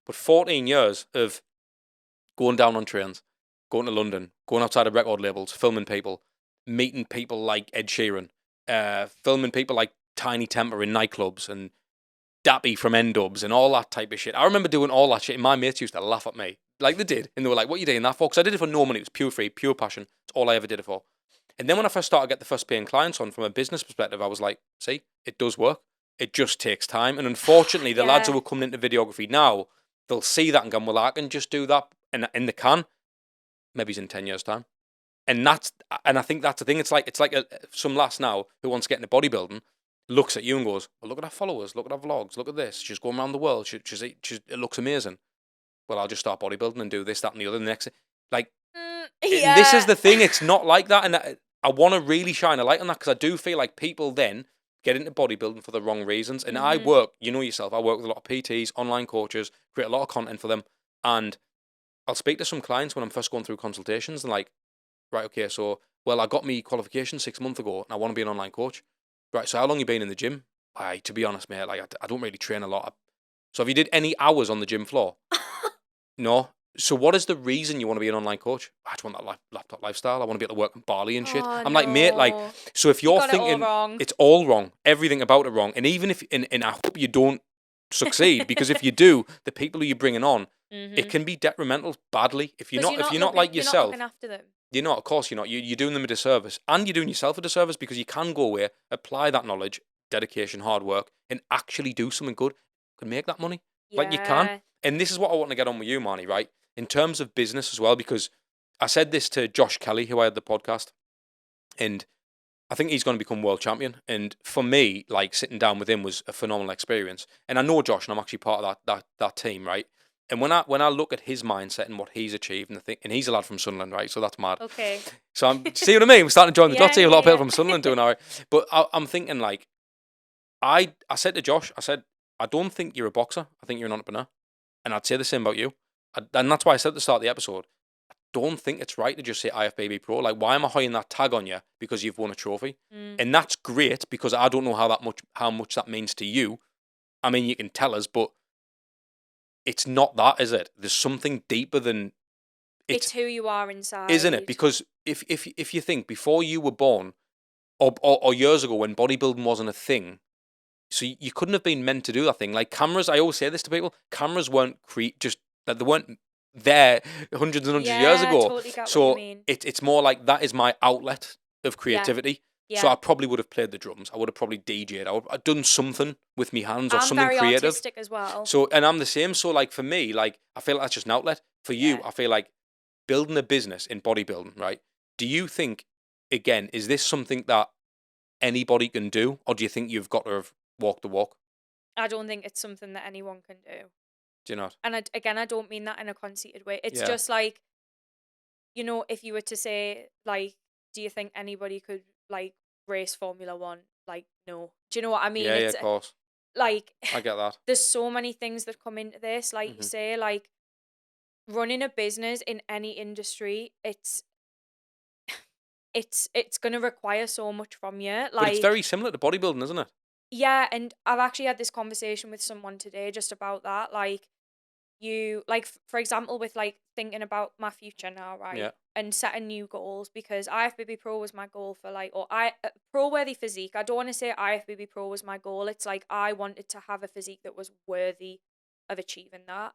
But 14 years of going down on trains, going to London, going outside of record labels, filming people, meeting people like Ed Sheeran, filming people like Tiny Temper in nightclubs, and Dappy from N-Dubs and all that type of shit. I remember doing all that shit, and my mates used to laugh at me. Like they did. And they were like, what are you doing that for? Because I did it for no money. It was pure free, pure passion. It's all I ever did it for. And then when I first started to get the first paying clients on from a business perspective, I was like, see, it does work. It just takes time. And unfortunately, the lads who are coming into videography now, they'll see that and go, well, I can just do that. And they can. Maybe it's in 10 years' time. And I think that's the thing. It's like some lass now who wants to get into bodybuilding looks at you and goes, well, look at our followers, look at our vlogs, look at this. She's going around the world. It looks amazing. Well, I'll just start bodybuilding and do this, that, and the other. The next, like, this is the thing. It's not like that. And I want to really shine a light on that because I do feel like people then get into bodybuilding for the wrong reasons. And I work, you know yourself, I work with a lot of PTs, online coaches, create a lot of content for them. And I'll speak to some clients when I'm first going through consultations and like, right, okay, so, well, I got me qualification 6 months ago and I want to be an online coach. Right, so how long you been in the gym? To be honest, mate, like I don't really train a lot. So have you did any hours on the gym floor? No. So what is the reason you want to be an online coach? I just want that laptop lifestyle. I want to be able to work in Bali and shit. I'm like, mate, like, so if you're thinking it's all wrong, everything about it wrong, and even if, and I hope you don't succeed, because if you do, the people who you're bringing on, it can be detrimental badly. If you're not like yourself. You're not looking after them. You're not, of course you're not. You're doing them a disservice. And you're doing yourself a disservice because you can go away, apply that knowledge, dedication, hard work, and actually do something good. You can make that money. Yeah. Like you can. And this is what I want to get on with you, Marnie, right? In terms of business as well, because I said this to Josh Kelly, who I had the podcast, and I think he's going to become world champion. And for me, like sitting down with him was a phenomenal experience. And I know Josh, and I'm actually part of that team, right? And when I look at his mindset and what he's achieved, and he's a lad from Sunderland, right? So that's mad. Okay. So see what I mean? We're starting to join the dots here. A lot of people from Sunderland doing all right. But I'm thinking like, I said to Josh, I said, I don't think you're a boxer. I think you're an entrepreneur. And I'd say the same about you. And that's why I said at the start of the episode, I don't think it's right to just say IFBB Pro. Like, why am I holding that tag on you because you've won a trophy? And that's great because I don't know how much that means to you. I mean, you can tell us, but it's not that, is it? There's something deeper than it's who you are inside, isn't it? Because if you think before you were born, or years ago when bodybuilding wasn't a thing, so you couldn't have been meant to do that thing. Like cameras, I always say this to people: cameras weren't just that they weren't there hundreds and hundreds of years ago. Totally get so what you mean. It's more like that is my outlet of creativity. Yeah. So I probably would have played the drums. I would have probably DJ'd. I would have done something with my hands or something creative. I'm very artistic as well. So, and I'm the same. So like for me, like I feel like that's just an outlet. For you, I feel like building a business in bodybuilding, right? Do you think, again, is this something that anybody can do? Or do you think you've got to have walked the walk? I don't think it's something that anyone can do. Do you not? And I don't mean that in a conceited way. It's just like, you know, if you were to say, like, do you think anybody could, like, race Formula 1? Like, no. Do you know what I mean? Yeah, of course. Like, I get that. There's so many things that come into this. Like you say, like, running a business in any industry, it's going to require so much from you. Like, but it's very similar to bodybuilding, isn't it? Yeah, and I've actually had this conversation with someone today just about that. Like, for example, with like thinking about my future now, right? Yeah. And setting new goals, because IFBB Pro was my goal for like, or pro worthy physique. I don't want to say IFBB Pro was my goal. It's like I wanted to have a physique that was worthy of achieving that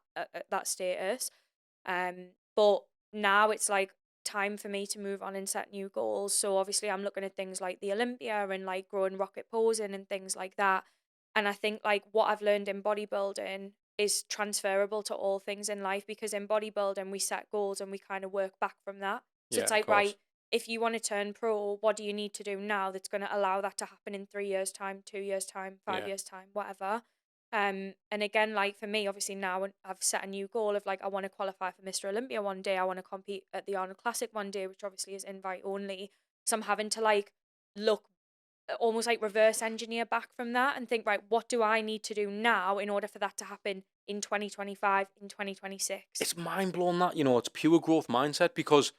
status. But now it's like time for me to move on and set new goals. So obviously I'm looking at things like the Olympia and like growing rocket posing and things like that. And I think like what I've learned in bodybuilding is transferable to all things in life, because in bodybuilding we set goals and we kind of work back from that. So it's like, right, if you want to turn pro, what do you need to do now that's going to allow that to happen in 3 years' time, 2 years' time, 5 years' time, whatever. And again, like for me, obviously now I've set a new goal of like, I want to qualify for Mr. Olympia one day. I want to compete at the Arnold Classic one day, which obviously is invite only. So I'm having to like look, almost like reverse engineer back from that and think, right, what do I need to do now in order for that to happen in 2025, in 2026? It's mind blowing that, it's pure growth mindset, because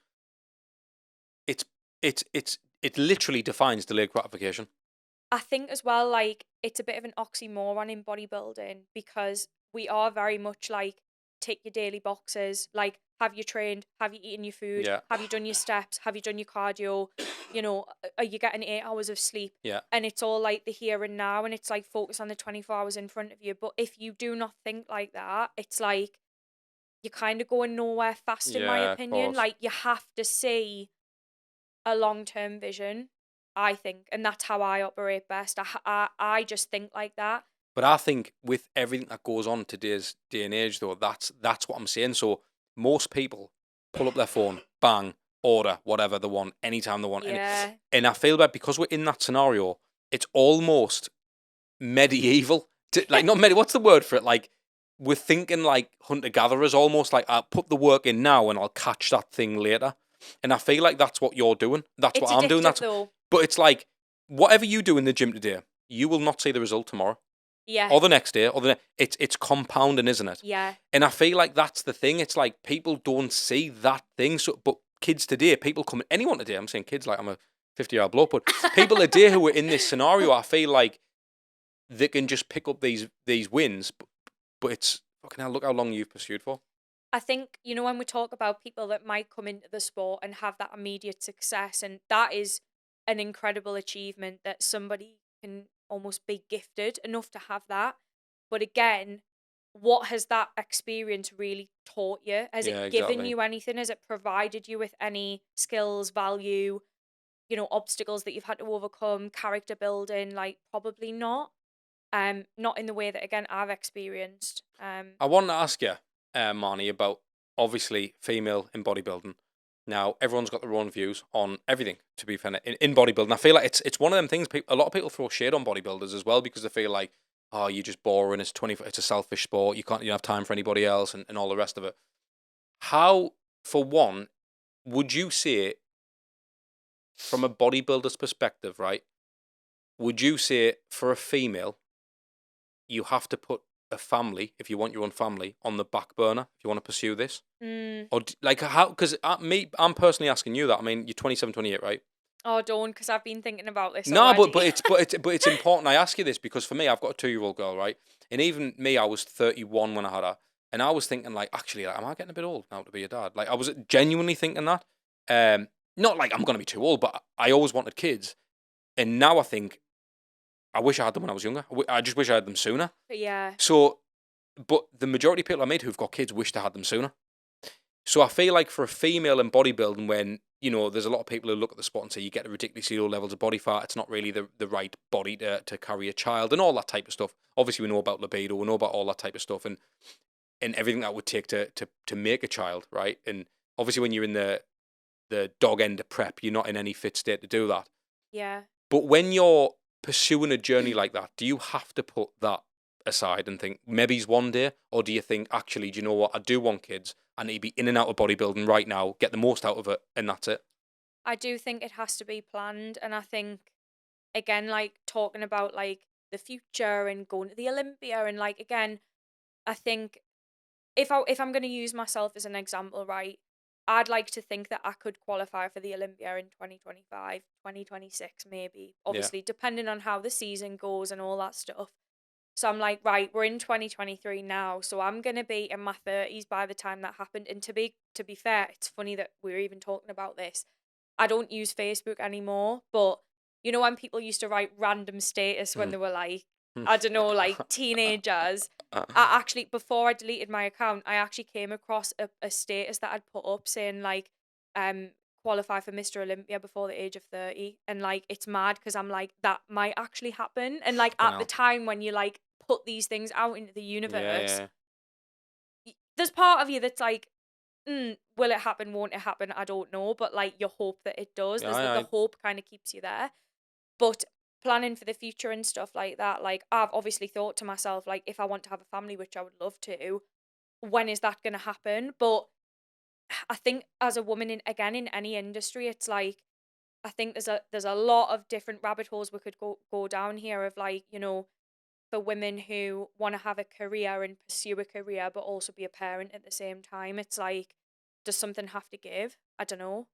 it literally defines delayed gratification. I think as well, like, it's a bit of an oxymoron in bodybuilding, because we are very much like, tick your daily boxes, like, have you trained, have you eaten your food, Yeah. have you done your steps, have you done your cardio, are you getting 8 hours of sleep? Yeah. And it's all like the here and now, and it's like focus on the 24 hours in front of you. But if you do not think like that, it's like you're kind of going nowhere fast, in my Yeah, of opinion. course. Like, you have to see a long-term vision, I think, and that's how I operate best. I just think like that. But I think with everything that goes on today's day and age, though, that's what I'm saying. So most people pull up their phone, bang, order whatever they want, anytime they want. Yeah. And I feel that because we're in that scenario, it's almost medieval. Like, not medieval, what's the word for it? Like, we're thinking like hunter-gatherers, almost like, I'll put the work in now and I'll catch that thing later. And I feel like that's what you're doing. That's what I'm doing. Though. But it's like, whatever you do in the gym today, you will not see the result tomorrow. Yeah. Or the next day, it's compounding, isn't it? Yeah. And I feel like that's the thing. It's like people don't see that thing. So, but kids today, people come, anyone today, I'm saying kids, like I'm a 50-year-old bloke, but people today who are in this scenario, I feel like they can just pick up these wins. But it's fucking hell, look how long you've pursued for. I think, when we talk about people that might come into the sport and have that immediate success, and that is an incredible achievement, that somebody can almost be gifted enough to have that. But again, what has that experience really taught you? Has it given you anything? Has it provided you with any skills, value, obstacles that you've had to overcome, character building? Like, probably not. Not in the way that, again, I've experienced. I want to ask you, Marnie, about obviously female in bodybuilding. Now, everyone's got their own views on everything, to be fair, in bodybuilding. I feel like it's one of them things, a lot of people throw shade on bodybuilders as well, because they feel like, oh, you're just boring, it's a selfish sport, you don't have time for anybody else, and all the rest of it. How, for one, would you say, from a bodybuilder's perspective, right, would you say for a female, you have to put a family, if you want your own family, on the back burner if you want to pursue this? Or like, how? Because I'm personally asking you that. I mean, you're 27, 28, right? Oh, don't, because I've been thinking about this. No, already. but it's important I ask you this, because for me, I've got a 2-year-old girl, right? And even me, I was 31 when I had her, and I was thinking, like, actually, like, am I getting a bit old now to be a dad? Like, I was genuinely thinking that. Not like I'm gonna be too old, but I always wanted kids, and now I think I wish I had them when I was younger. I just wish I had them sooner. Yeah. So, but the majority of people I meet who've got kids wish they had them sooner. So I feel like for a female in bodybuilding, when, there's a lot of people who look at the sport and say you get ridiculously low levels of body fat, it's not really the right body to carry a child and all that type of stuff. Obviously, we know about libido, we know about all that type of stuff, and everything that would take to make a child, right? And obviously, when you're in the dog end of prep, you're not in any fit state to do that. Yeah. But when you're pursuing a journey like that, do you have to put that aside and think maybe it's one day, or do you think, actually, do you know what, I do want kids, I need to be in and out of bodybuilding right now, get the most out of it, and that's it? I do think it has to be planned, and I think, again, like, talking about like the future and going to the Olympia, and like, again, I think if I'm going to use myself as an example, right, I'd like to think that I could qualify for the Olympia in 2025, 2026 maybe, obviously, depending on how the season goes and all that stuff. So I'm like, right, we're in 2023 now, so I'm going to be in my 30s by the time that happened. And to be fair, it's funny that we're even talking about this. I don't use Facebook anymore, but when people used to write random status when they were like, I don't know, like teenagers, I actually, before I deleted my account, I actually came across a status that I'd put up saying like, qualify for Mr. Olympia before the age of 30. And like, it's mad because I'm like, that might actually happen. And like, at the time when you like put these things out into the universe, there's part of you that's like, will it happen, won't it happen, I don't know, but like, you hope that it does. The hope kind of keeps you there. But planning for the future and stuff like that, like, I've obviously thought to myself, like, if I want to have a family, which I would love to, when is that going to happen? But I think as a woman, in any industry, it's like, I think there's a lot of different rabbit holes we could go down here of, like, you know, for women who want to have a career and pursue a career but also be a parent at the same time. It's like, does something have to give? I don't know.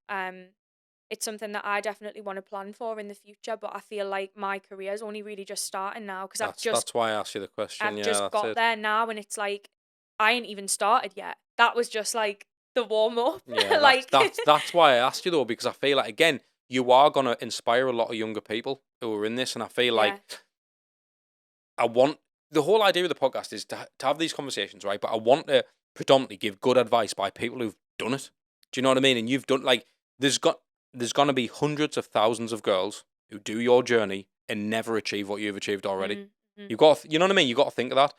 It's something that I definitely want to plan for in the future, but I feel like my career is only really just starting now, because That's why I asked you the question. I've Yeah, just that's got it. there now, and it's like, I ain't even started yet. That was just like the warm up. Yeah, Like, that's why I asked you though, because I feel like, again, you are gonna inspire a lot of younger people who are in this, and I feel like yeah, I want the whole idea of the podcast is to have these conversations, right? But I want to predominantly give good advice by people who've done it. Do you know what I mean? And you've done, like, there's gonna be hundreds of thousands of girls who do your journey and never achieve what you've achieved already. mm-hmm. You've got, you know what I mean? You got to think of that.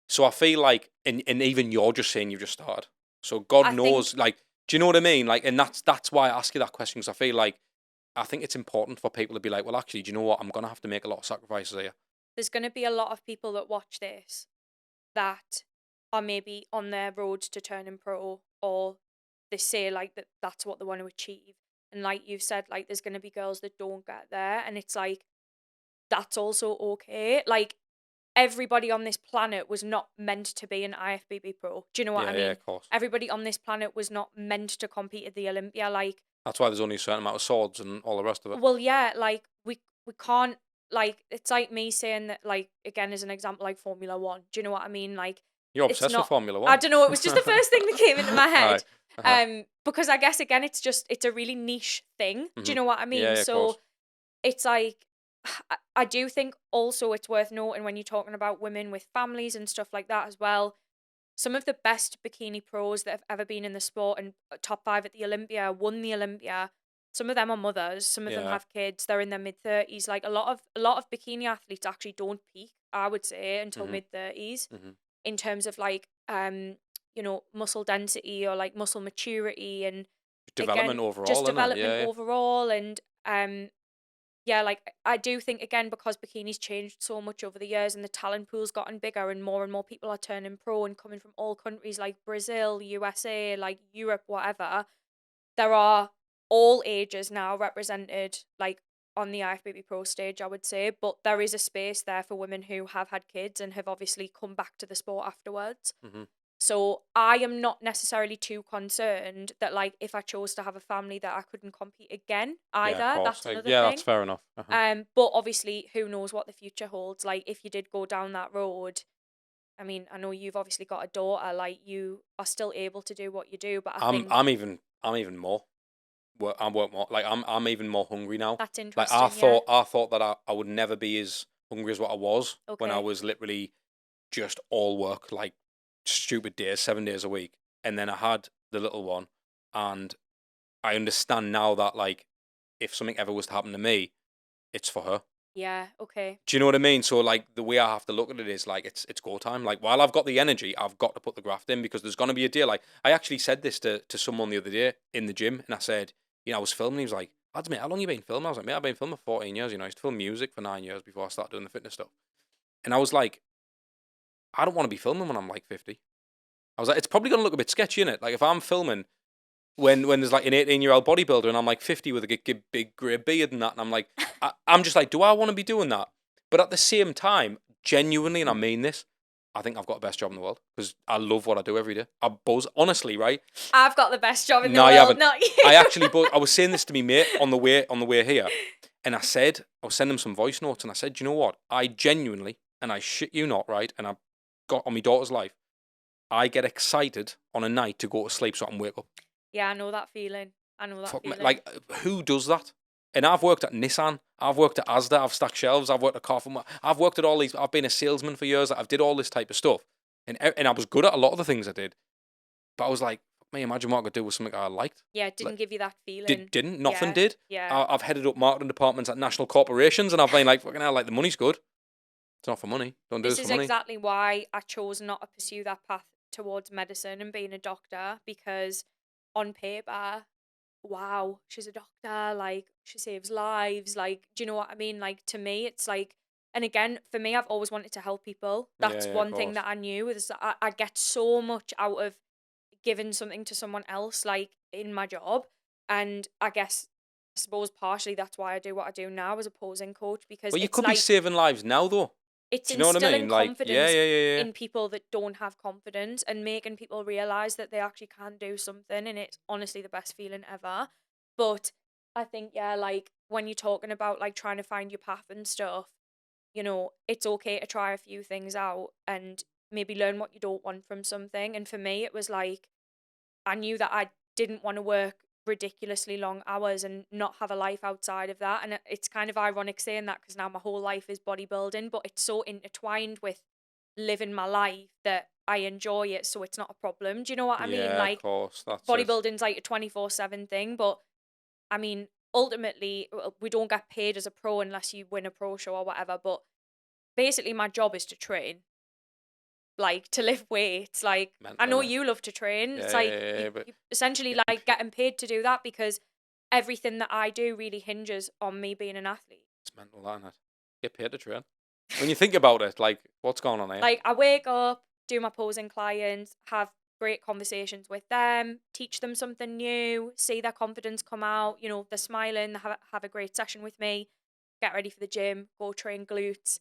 So I feel like, and even you're just saying you've just started. So God knows, like, do you know what I mean? Like, and that's why I ask you that question, because I feel like, I think it's important for people to be like, well, actually, do you know what? I'm gonna have to make a lot of sacrifices here. There's going to be a lot of people that watch this that are maybe on their road to turning pro, or they say like that's what they want to achieve. And like you've said, like, there's going to be girls that don't get there, and it's like, that's also okay. Like, everybody on this planet was not meant to be an IFBB pro. Do you know what I mean? Yeah, of course. Everybody on this planet was not meant to compete at the Olympia. Like, That's why there's only a certain amount of swords and all the rest of it. well, yeah, like, we can't, like, it's like me saying that, like, again, as an example, like Formula One. Do you know what I mean? Like, You're it's obsessed with not, Formula One. I don't know, it was just the first thing that came into my head. Right. Because I guess, again, it's a really niche thing. Do you know what I mean? Yeah, of course. So it's like, I do think also it's worth noting, when you're talking about women with families and stuff like that as well, some of the best bikini pros that have ever been in the sport and top 5 at the Olympia, won the Olympia. Some of them are mothers, some of them Yeah. have kids, they're in their mid-30s. Like, a lot of bikini athletes actually don't peak, I would say, until mid-30s, in terms of, like, you know, muscle density or like muscle maturity, and Development again, overall, just isn't it? development Yeah. overall. And yeah, like, I do think, again, because bikini's changed so much over the years and the talent pool's gotten bigger and more people are turning pro and coming from all countries like Brazil, USA, like Europe, whatever, there are all ages now represented, like, on the IFBB Pro stage, I would say. But there is a space there for women who have had kids and have obviously come back to the sport afterwards. So I am not necessarily too concerned that, like, if I chose to have a family, that I couldn't compete again either. Yeah, of course. That's another Yeah, thing. that's fair enough. But obviously, who knows what the future holds? Like, if you did go down that road, I mean, I know you've obviously got a daughter. Like, you are still able to do what you do, but I think I'm even more. I work more. Like, I'm even more hungry now. that's Like, interesting. I thought that I would never be as hungry as what I was when I Okay. was literally just all work, like stupid days, 7 days a week. And then I had the little one, and I understand now that, like, if something ever was to happen to me, it's for her. Yeah. Okay. Do you know what I mean? So, like, the way I have to look at it is, like, it's go time. Like, while I've got the energy, I've got to put the graft in, because there's going to be a day. Like, I actually said this to someone the other day in the gym, and I said, you know, I was filming. He was like, lads, mate, how long you been filming? I was like, mate, I've been filming for 14 years. You know, I used to film music for 9 years before I started doing the fitness stuff. And I was like, I don't want to be filming when I'm like 50. I was like, it's probably going to look a bit sketchy, innit? Like, if I'm filming when there's like an 18-year-old bodybuilder and I'm like 50 with a big grey beard and that, and I'm like, I'm just like, do I want to be doing that? But at the same time, genuinely, and I mean this, I think I've got the best job in the world, because I love what I do every day. I buzz, honestly, right? I've got the best job in the No, you world, haven't. not you. I actually buzz. I was saying this to me mate on the way here, and I said, I was sending him some voice notes, and I said, do you know what? I genuinely, and I shit you not, right? And I got on my daughter's life, I get excited on a night to go to sleep so I can wake up. Yeah, I know that feeling. Fuck me, like, who does that? And I've worked at Nissan, I've worked at Asda, I've stacked shelves, I've worked at Carrefour, I've worked at all these, I've been a salesman for years, I've did all this type of stuff. And I was good at a lot of the things I did. But I was like, man, imagine what I could do with something I liked. Yeah, it didn't give you that feeling. Didn't, nothing Yeah, did. yeah. I've headed up marketing departments at national corporations, and I've been like, fucking hell, like, the money's good. It's not for money. Don't do this This for is money. exactly why I chose not to pursue that path towards medicine and being a doctor, because on paper, wow, she's a doctor, like she saves lives, like, do you know what I mean? Like, to me, it's like, and again, for me, I've always wanted to help people. That's Yeah, of one thing course. that I knew is that I get so much out of giving something to someone else, like in my job. And I guess, I suppose partially that's why I do what I do now as a posing coach, because But you it's could be like, saving lives now, though. it's Do you know what I instilling mean? Like, yeah, confidence yeah, yeah, yeah. in people that don't have confidence and making people realize that they actually can do something. And it's honestly the best feeling ever. But I think, yeah, like when you're talking about like trying to find your path and stuff, you know, it's okay to try a few things out and maybe learn what you don't want from something. And for me, it was like, I knew that I didn't want to work ridiculously long hours and not have a life outside of that. And it's kind of ironic saying that because now my whole life is bodybuilding, but it's so intertwined with living my life that I enjoy it. So it's not a problem. Do you know what I mean? Yeah, of Like, course. That's it. bodybuilding's like a 24/7 thing, but I mean, ultimately, we don't get paid as a pro unless you win a pro show or whatever. But basically, my job is to train, like to lift weights. Like, I Mental, know isn't it? you love to train. It's Yeah, like yeah, yeah, but you essentially getting like paid. getting paid to do that because everything that I do really hinges on me being an athlete. It's mental, that, isn't it? Get paid to train. When you think about it, like, what's going on here? Like, I wake up, do my posing clients, have great conversations with them, teach them something new, see their confidence come out. You know, they're smiling, they have a great session with me, get ready for the gym, go train glutes,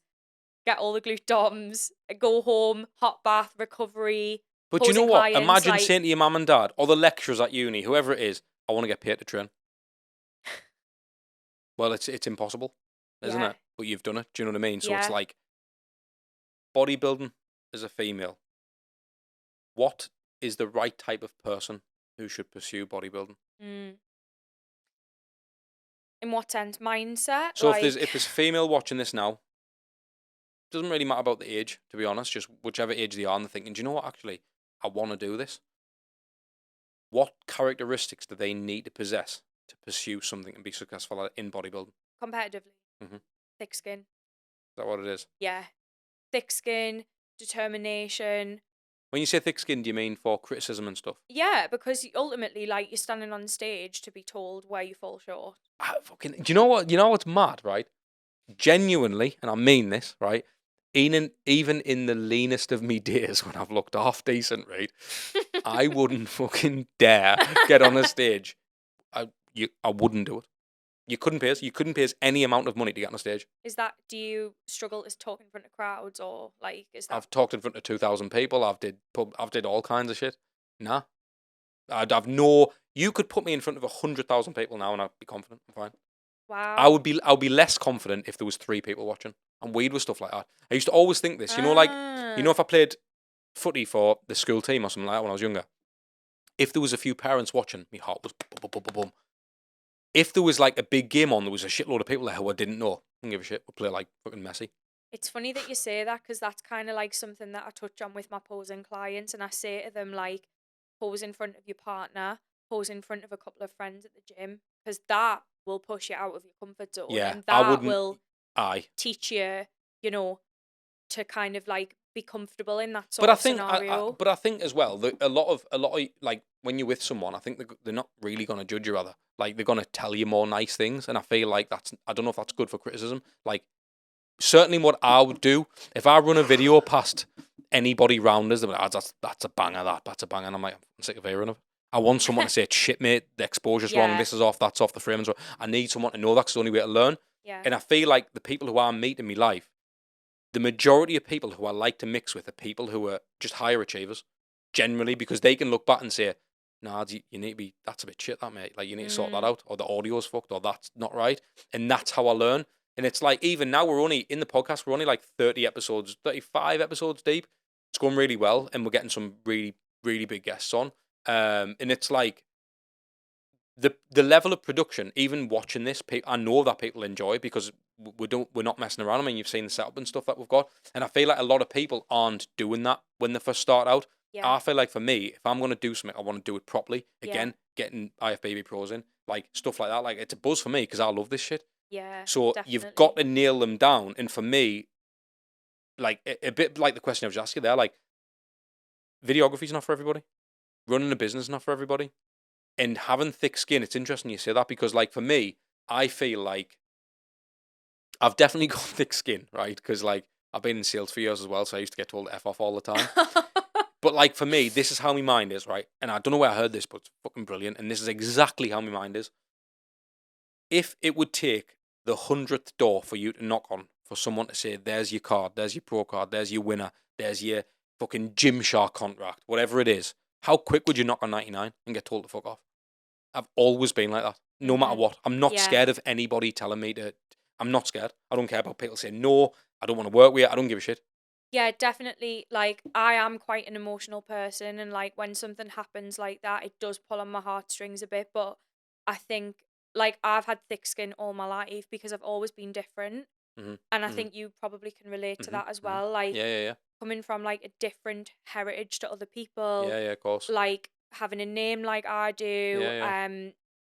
get all the glute DOMs, go home, hot bath, recovery, But you know posing what? clients. Imagine Like, saying to your mum and dad or the lecturers at uni, whoever it is, I want to get paid to train. Well, it's impossible, isn't yeah, it? But you've done it. Do you know what I mean? So it's yeah. like bodybuilding as a female. What is the right type of person who should pursue bodybuilding? Mm. In what sense? Mindset? So if Like, there's a female watching this now, doesn't really matter about the age, to be honest. Just whichever age they are, and they're thinking, do you know what? Actually, I want to do this. What characteristics do they need to possess to pursue something and be successful in bodybuilding? competitively, Mm-hmm. Is thick skin. that what it is? Yeah. Thick skin, determination. When you say thick skin, do you mean for criticism and stuff? Yeah, because ultimately, like, you're standing on stage to be told where you fall short. Do you know what? You know what's mad, right? Genuinely, and I mean this, right? Even in the leanest of me days when I've looked half decent, right? I wouldn't fucking dare get on a stage. I wouldn't do it. You couldn't pay us. You couldn't pay us any amount of money to get on a stage. Do you struggle to talk in front of crowds, or like, is that? I've talked in front of 2,000 people. I've did all kinds of shit. Nah, I'd have no. You could put me in front of 100,000 people now, and I'd be confident. I'm fine. Wow. I would be less confident if there was 3 people watching. I'm weird with stuff like that. I used to always think this. You know, like if I played footy for the school team or something like that when I was younger, if there was a few parents watching, my heart was boom, boom, boom, boom. If there was like a big game on, there was a shitload of people there who I didn't know. I didn't give a shit. We'll play like fucking Messi. It's funny that you say that because that's kind of like something that I touch on with my posing clients, and I say to them, like, pose in front of your partner, pose in front of a couple of friends at the gym, because that will push you out of your comfort zone, Yeah, and I that wouldn't. will Aye. teach you, you know, to kind of like be comfortable in that sort But I of think, scenario. but I think as well that a lot of like when you're with someone, I think they're not really gonna judge you. Rather, like they're gonna tell you more nice things, and I feel like I don't know if that's good for criticism. Like certainly, what I would do if I run a video past anybody round us, they're like, that's a banger, that's a banger. And I'm like, I'm sick of hearing of it. I want someone to say, shit, mate, the exposure's wrong. Yeah. This is off. That's off the frame. So I need someone to know that's the only way to learn. Yeah. And I feel like the people who I meet in my life, the majority of people who I like to mix with are people who are just higher achievers, generally, because they can look back and say, nah, you need to be, that's a bit shit, that, mate. Like, you need to sort that out, or the audio's fucked, or that's not right. And that's how I learn. And it's like, even now, we're only, in the podcast, we're only like 30 episodes, 35 episodes deep. It's going really well, and we're getting some really, really big guests on. And it's like, the level of production, even watching this, I know that people enjoy because we're not messing around. I mean, you've seen the setup and stuff that we've got, and I feel like a lot of people aren't doing that when they first start out. Yeah. I feel like for me, if I'm going to do something, I want to do it properly. Yeah. Again, getting IFBB pros in, like stuff like that, like it's a buzz for me because I love this shit. Yeah. So definitely. you've got to nail them down, and for me, like a bit like the question I was asking there, like videography's not for everybody, running a business is not for everybody. And having thick skin, it's interesting you say that, because like for me, I feel like I've definitely got thick skin, right? Because like I've been in sales for years as well, so I used to get told to F off all the time. But like for me, this is how my mind is, right? And I don't know where I heard this, but it's fucking brilliant. And this is exactly how my mind is. If it would take the 100th door for you to knock on for someone to say, there's your card, there's your pro card, there's your winner, there's your fucking Gymshark contract, whatever it is, how quick would you knock on 99 and get told to fuck off? I've always been like that, no matter what. I'm not scared of anybody telling me to. I'm not scared. I don't care about people saying no. I don't want to work with you. I don't give a shit. Yeah, definitely. Like, I am quite an emotional person, and like when something happens like that, it does pull on my heartstrings a bit. But I think, like, I've had thick skin all my life because I've always been different. And I think you probably can relate to that as well. Like, Yeah. coming from like a different heritage to other people. Yeah, of course. Like having a name like I do. Yeah.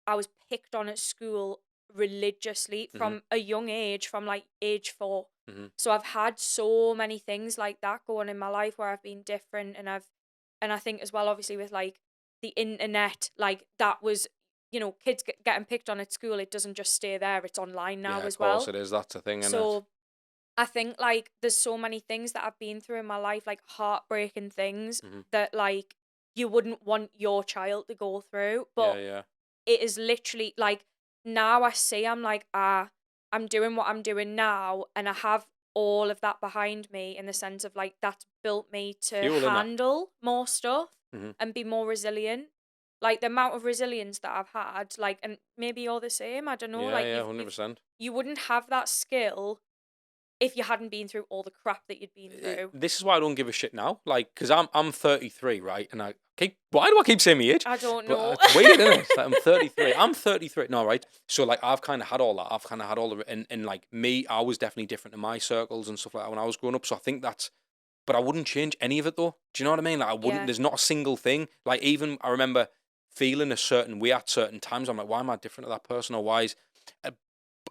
I was picked on at school religiously from a young age, from like age 4. So I've had so many things like that going in my life where I've been different, and I think as well, obviously with like the internet, like that was, you know, kids getting picked on at school. It doesn't just stay there; it's online now as well. Yeah, of course it is. That's the thing, isn't it? So I think like there's so many things that I've been through in my life, like heartbreaking things that like you wouldn't want your child to go through. But Yeah. it is literally like now I see, I'm like, I'm doing what I'm doing now, and I have all of that behind me in the sense of like that's built me to handle more stuff and be more resilient. Like the amount of resilience that I've had, like, and maybe you're the same. I don't know. Yeah, like, 100%. you wouldn't have that skill if you hadn't been through all the crap that you'd been through. This is why I don't give a shit now. Like, because I'm 33, right? And why do I keep saying my age? I don't know. It's weird, isn't it? Like, I'm 33. I'm 33. No, right? So, like, I've kind of had all that. I've kind of had all of it. And, like, me, I was definitely different in my circles and stuff like that when I was growing up. So I think that's, but I wouldn't change any of it, though. Do you know what I mean? Like, I wouldn't, there's not a single thing. Like, even, I remember feeling a certain way at certain times. I'm like, why am I different to that person? Or why is,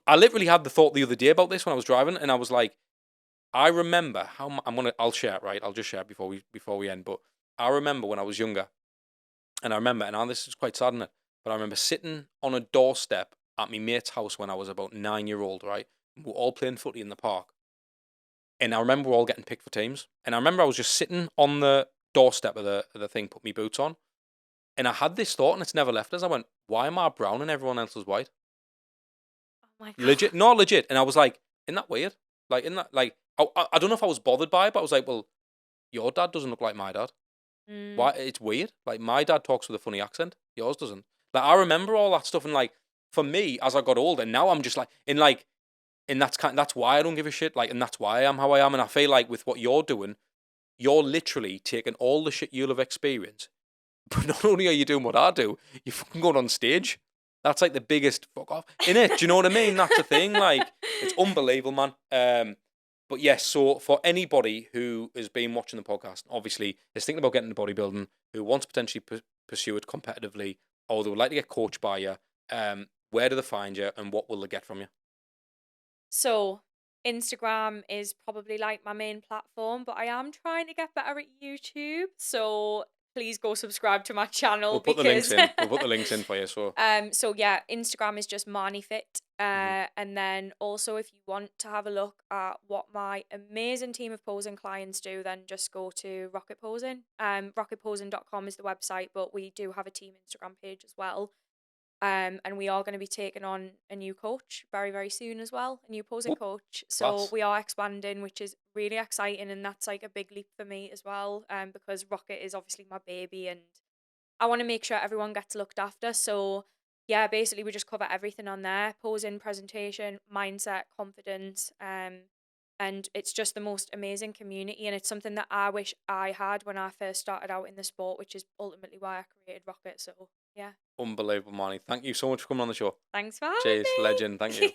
I literally had the thought the other day about this when I was driving, and I was like, I remember how I'll share it, right? I'll just share it before we end. But I remember when I was younger, and now this is quite sad, isn't it? But I remember sitting on a doorstep at my mate's house when I was about 9-year-old, right? We're all playing footy in the park, and I remember we're all getting picked for teams. And I remember I was just sitting on the doorstep of the thing, put my boots on, and I had this thought, and it's never left us. I went, "Why am I brown and everyone else is white?" Oh my God. Legit, not legit. And I was like, "Isn't that weird? Like, isn't that like?" I don't know if I was bothered by it, but I was like, well, your dad doesn't look like my dad. Why? It's weird. Like, my dad talks with a funny accent. Yours doesn't. Like, I remember all that stuff. And, like, for me, as I got older, now I'm just like, and that's why I don't give a shit. Like, and that's why I am how I am. And I feel like with what you're doing, you're literally taking all the shit you'll have experienced. But not only are you doing what I do, you're fucking going on stage. That's like the biggest fuck off, innit? Do you know what I mean? That's the thing. Like, it's unbelievable, man. But yes, so for anybody who has been watching the podcast, obviously is thinking about getting into bodybuilding, who wants to potentially pursue it competitively, or they would like to get coached by you, where do they find you, and what will they get from you? So Instagram is probably like my main platform, but I am trying to get better at YouTube. So please go subscribe to my channel. We'll put the links in. We'll put the links in for you. So yeah, Instagram is just Marnie Fit. And then also if you want to have a look at what my amazing team of posing clients do, then just go to Rocket Posing. Rocketposing.com is the website, but we do have a team Instagram page as well. And we are going to be taking on a new coach very, very soon as well, a new posing coach. So we are expanding, which is really exciting, and that's like a big leap for me as well, because Rocket is obviously my baby, and I want to make sure everyone gets looked after. So yeah, basically we just cover everything on there: posing, presentation, mindset, confidence, and it's just the most amazing community, and it's something that I wish I had when I first started out in the sport, which is ultimately why I created Rocket. So yeah. Unbelievable, Marnie. Thank you so much for coming on the show. Thanks for having Cheers, me. legend. Thank you.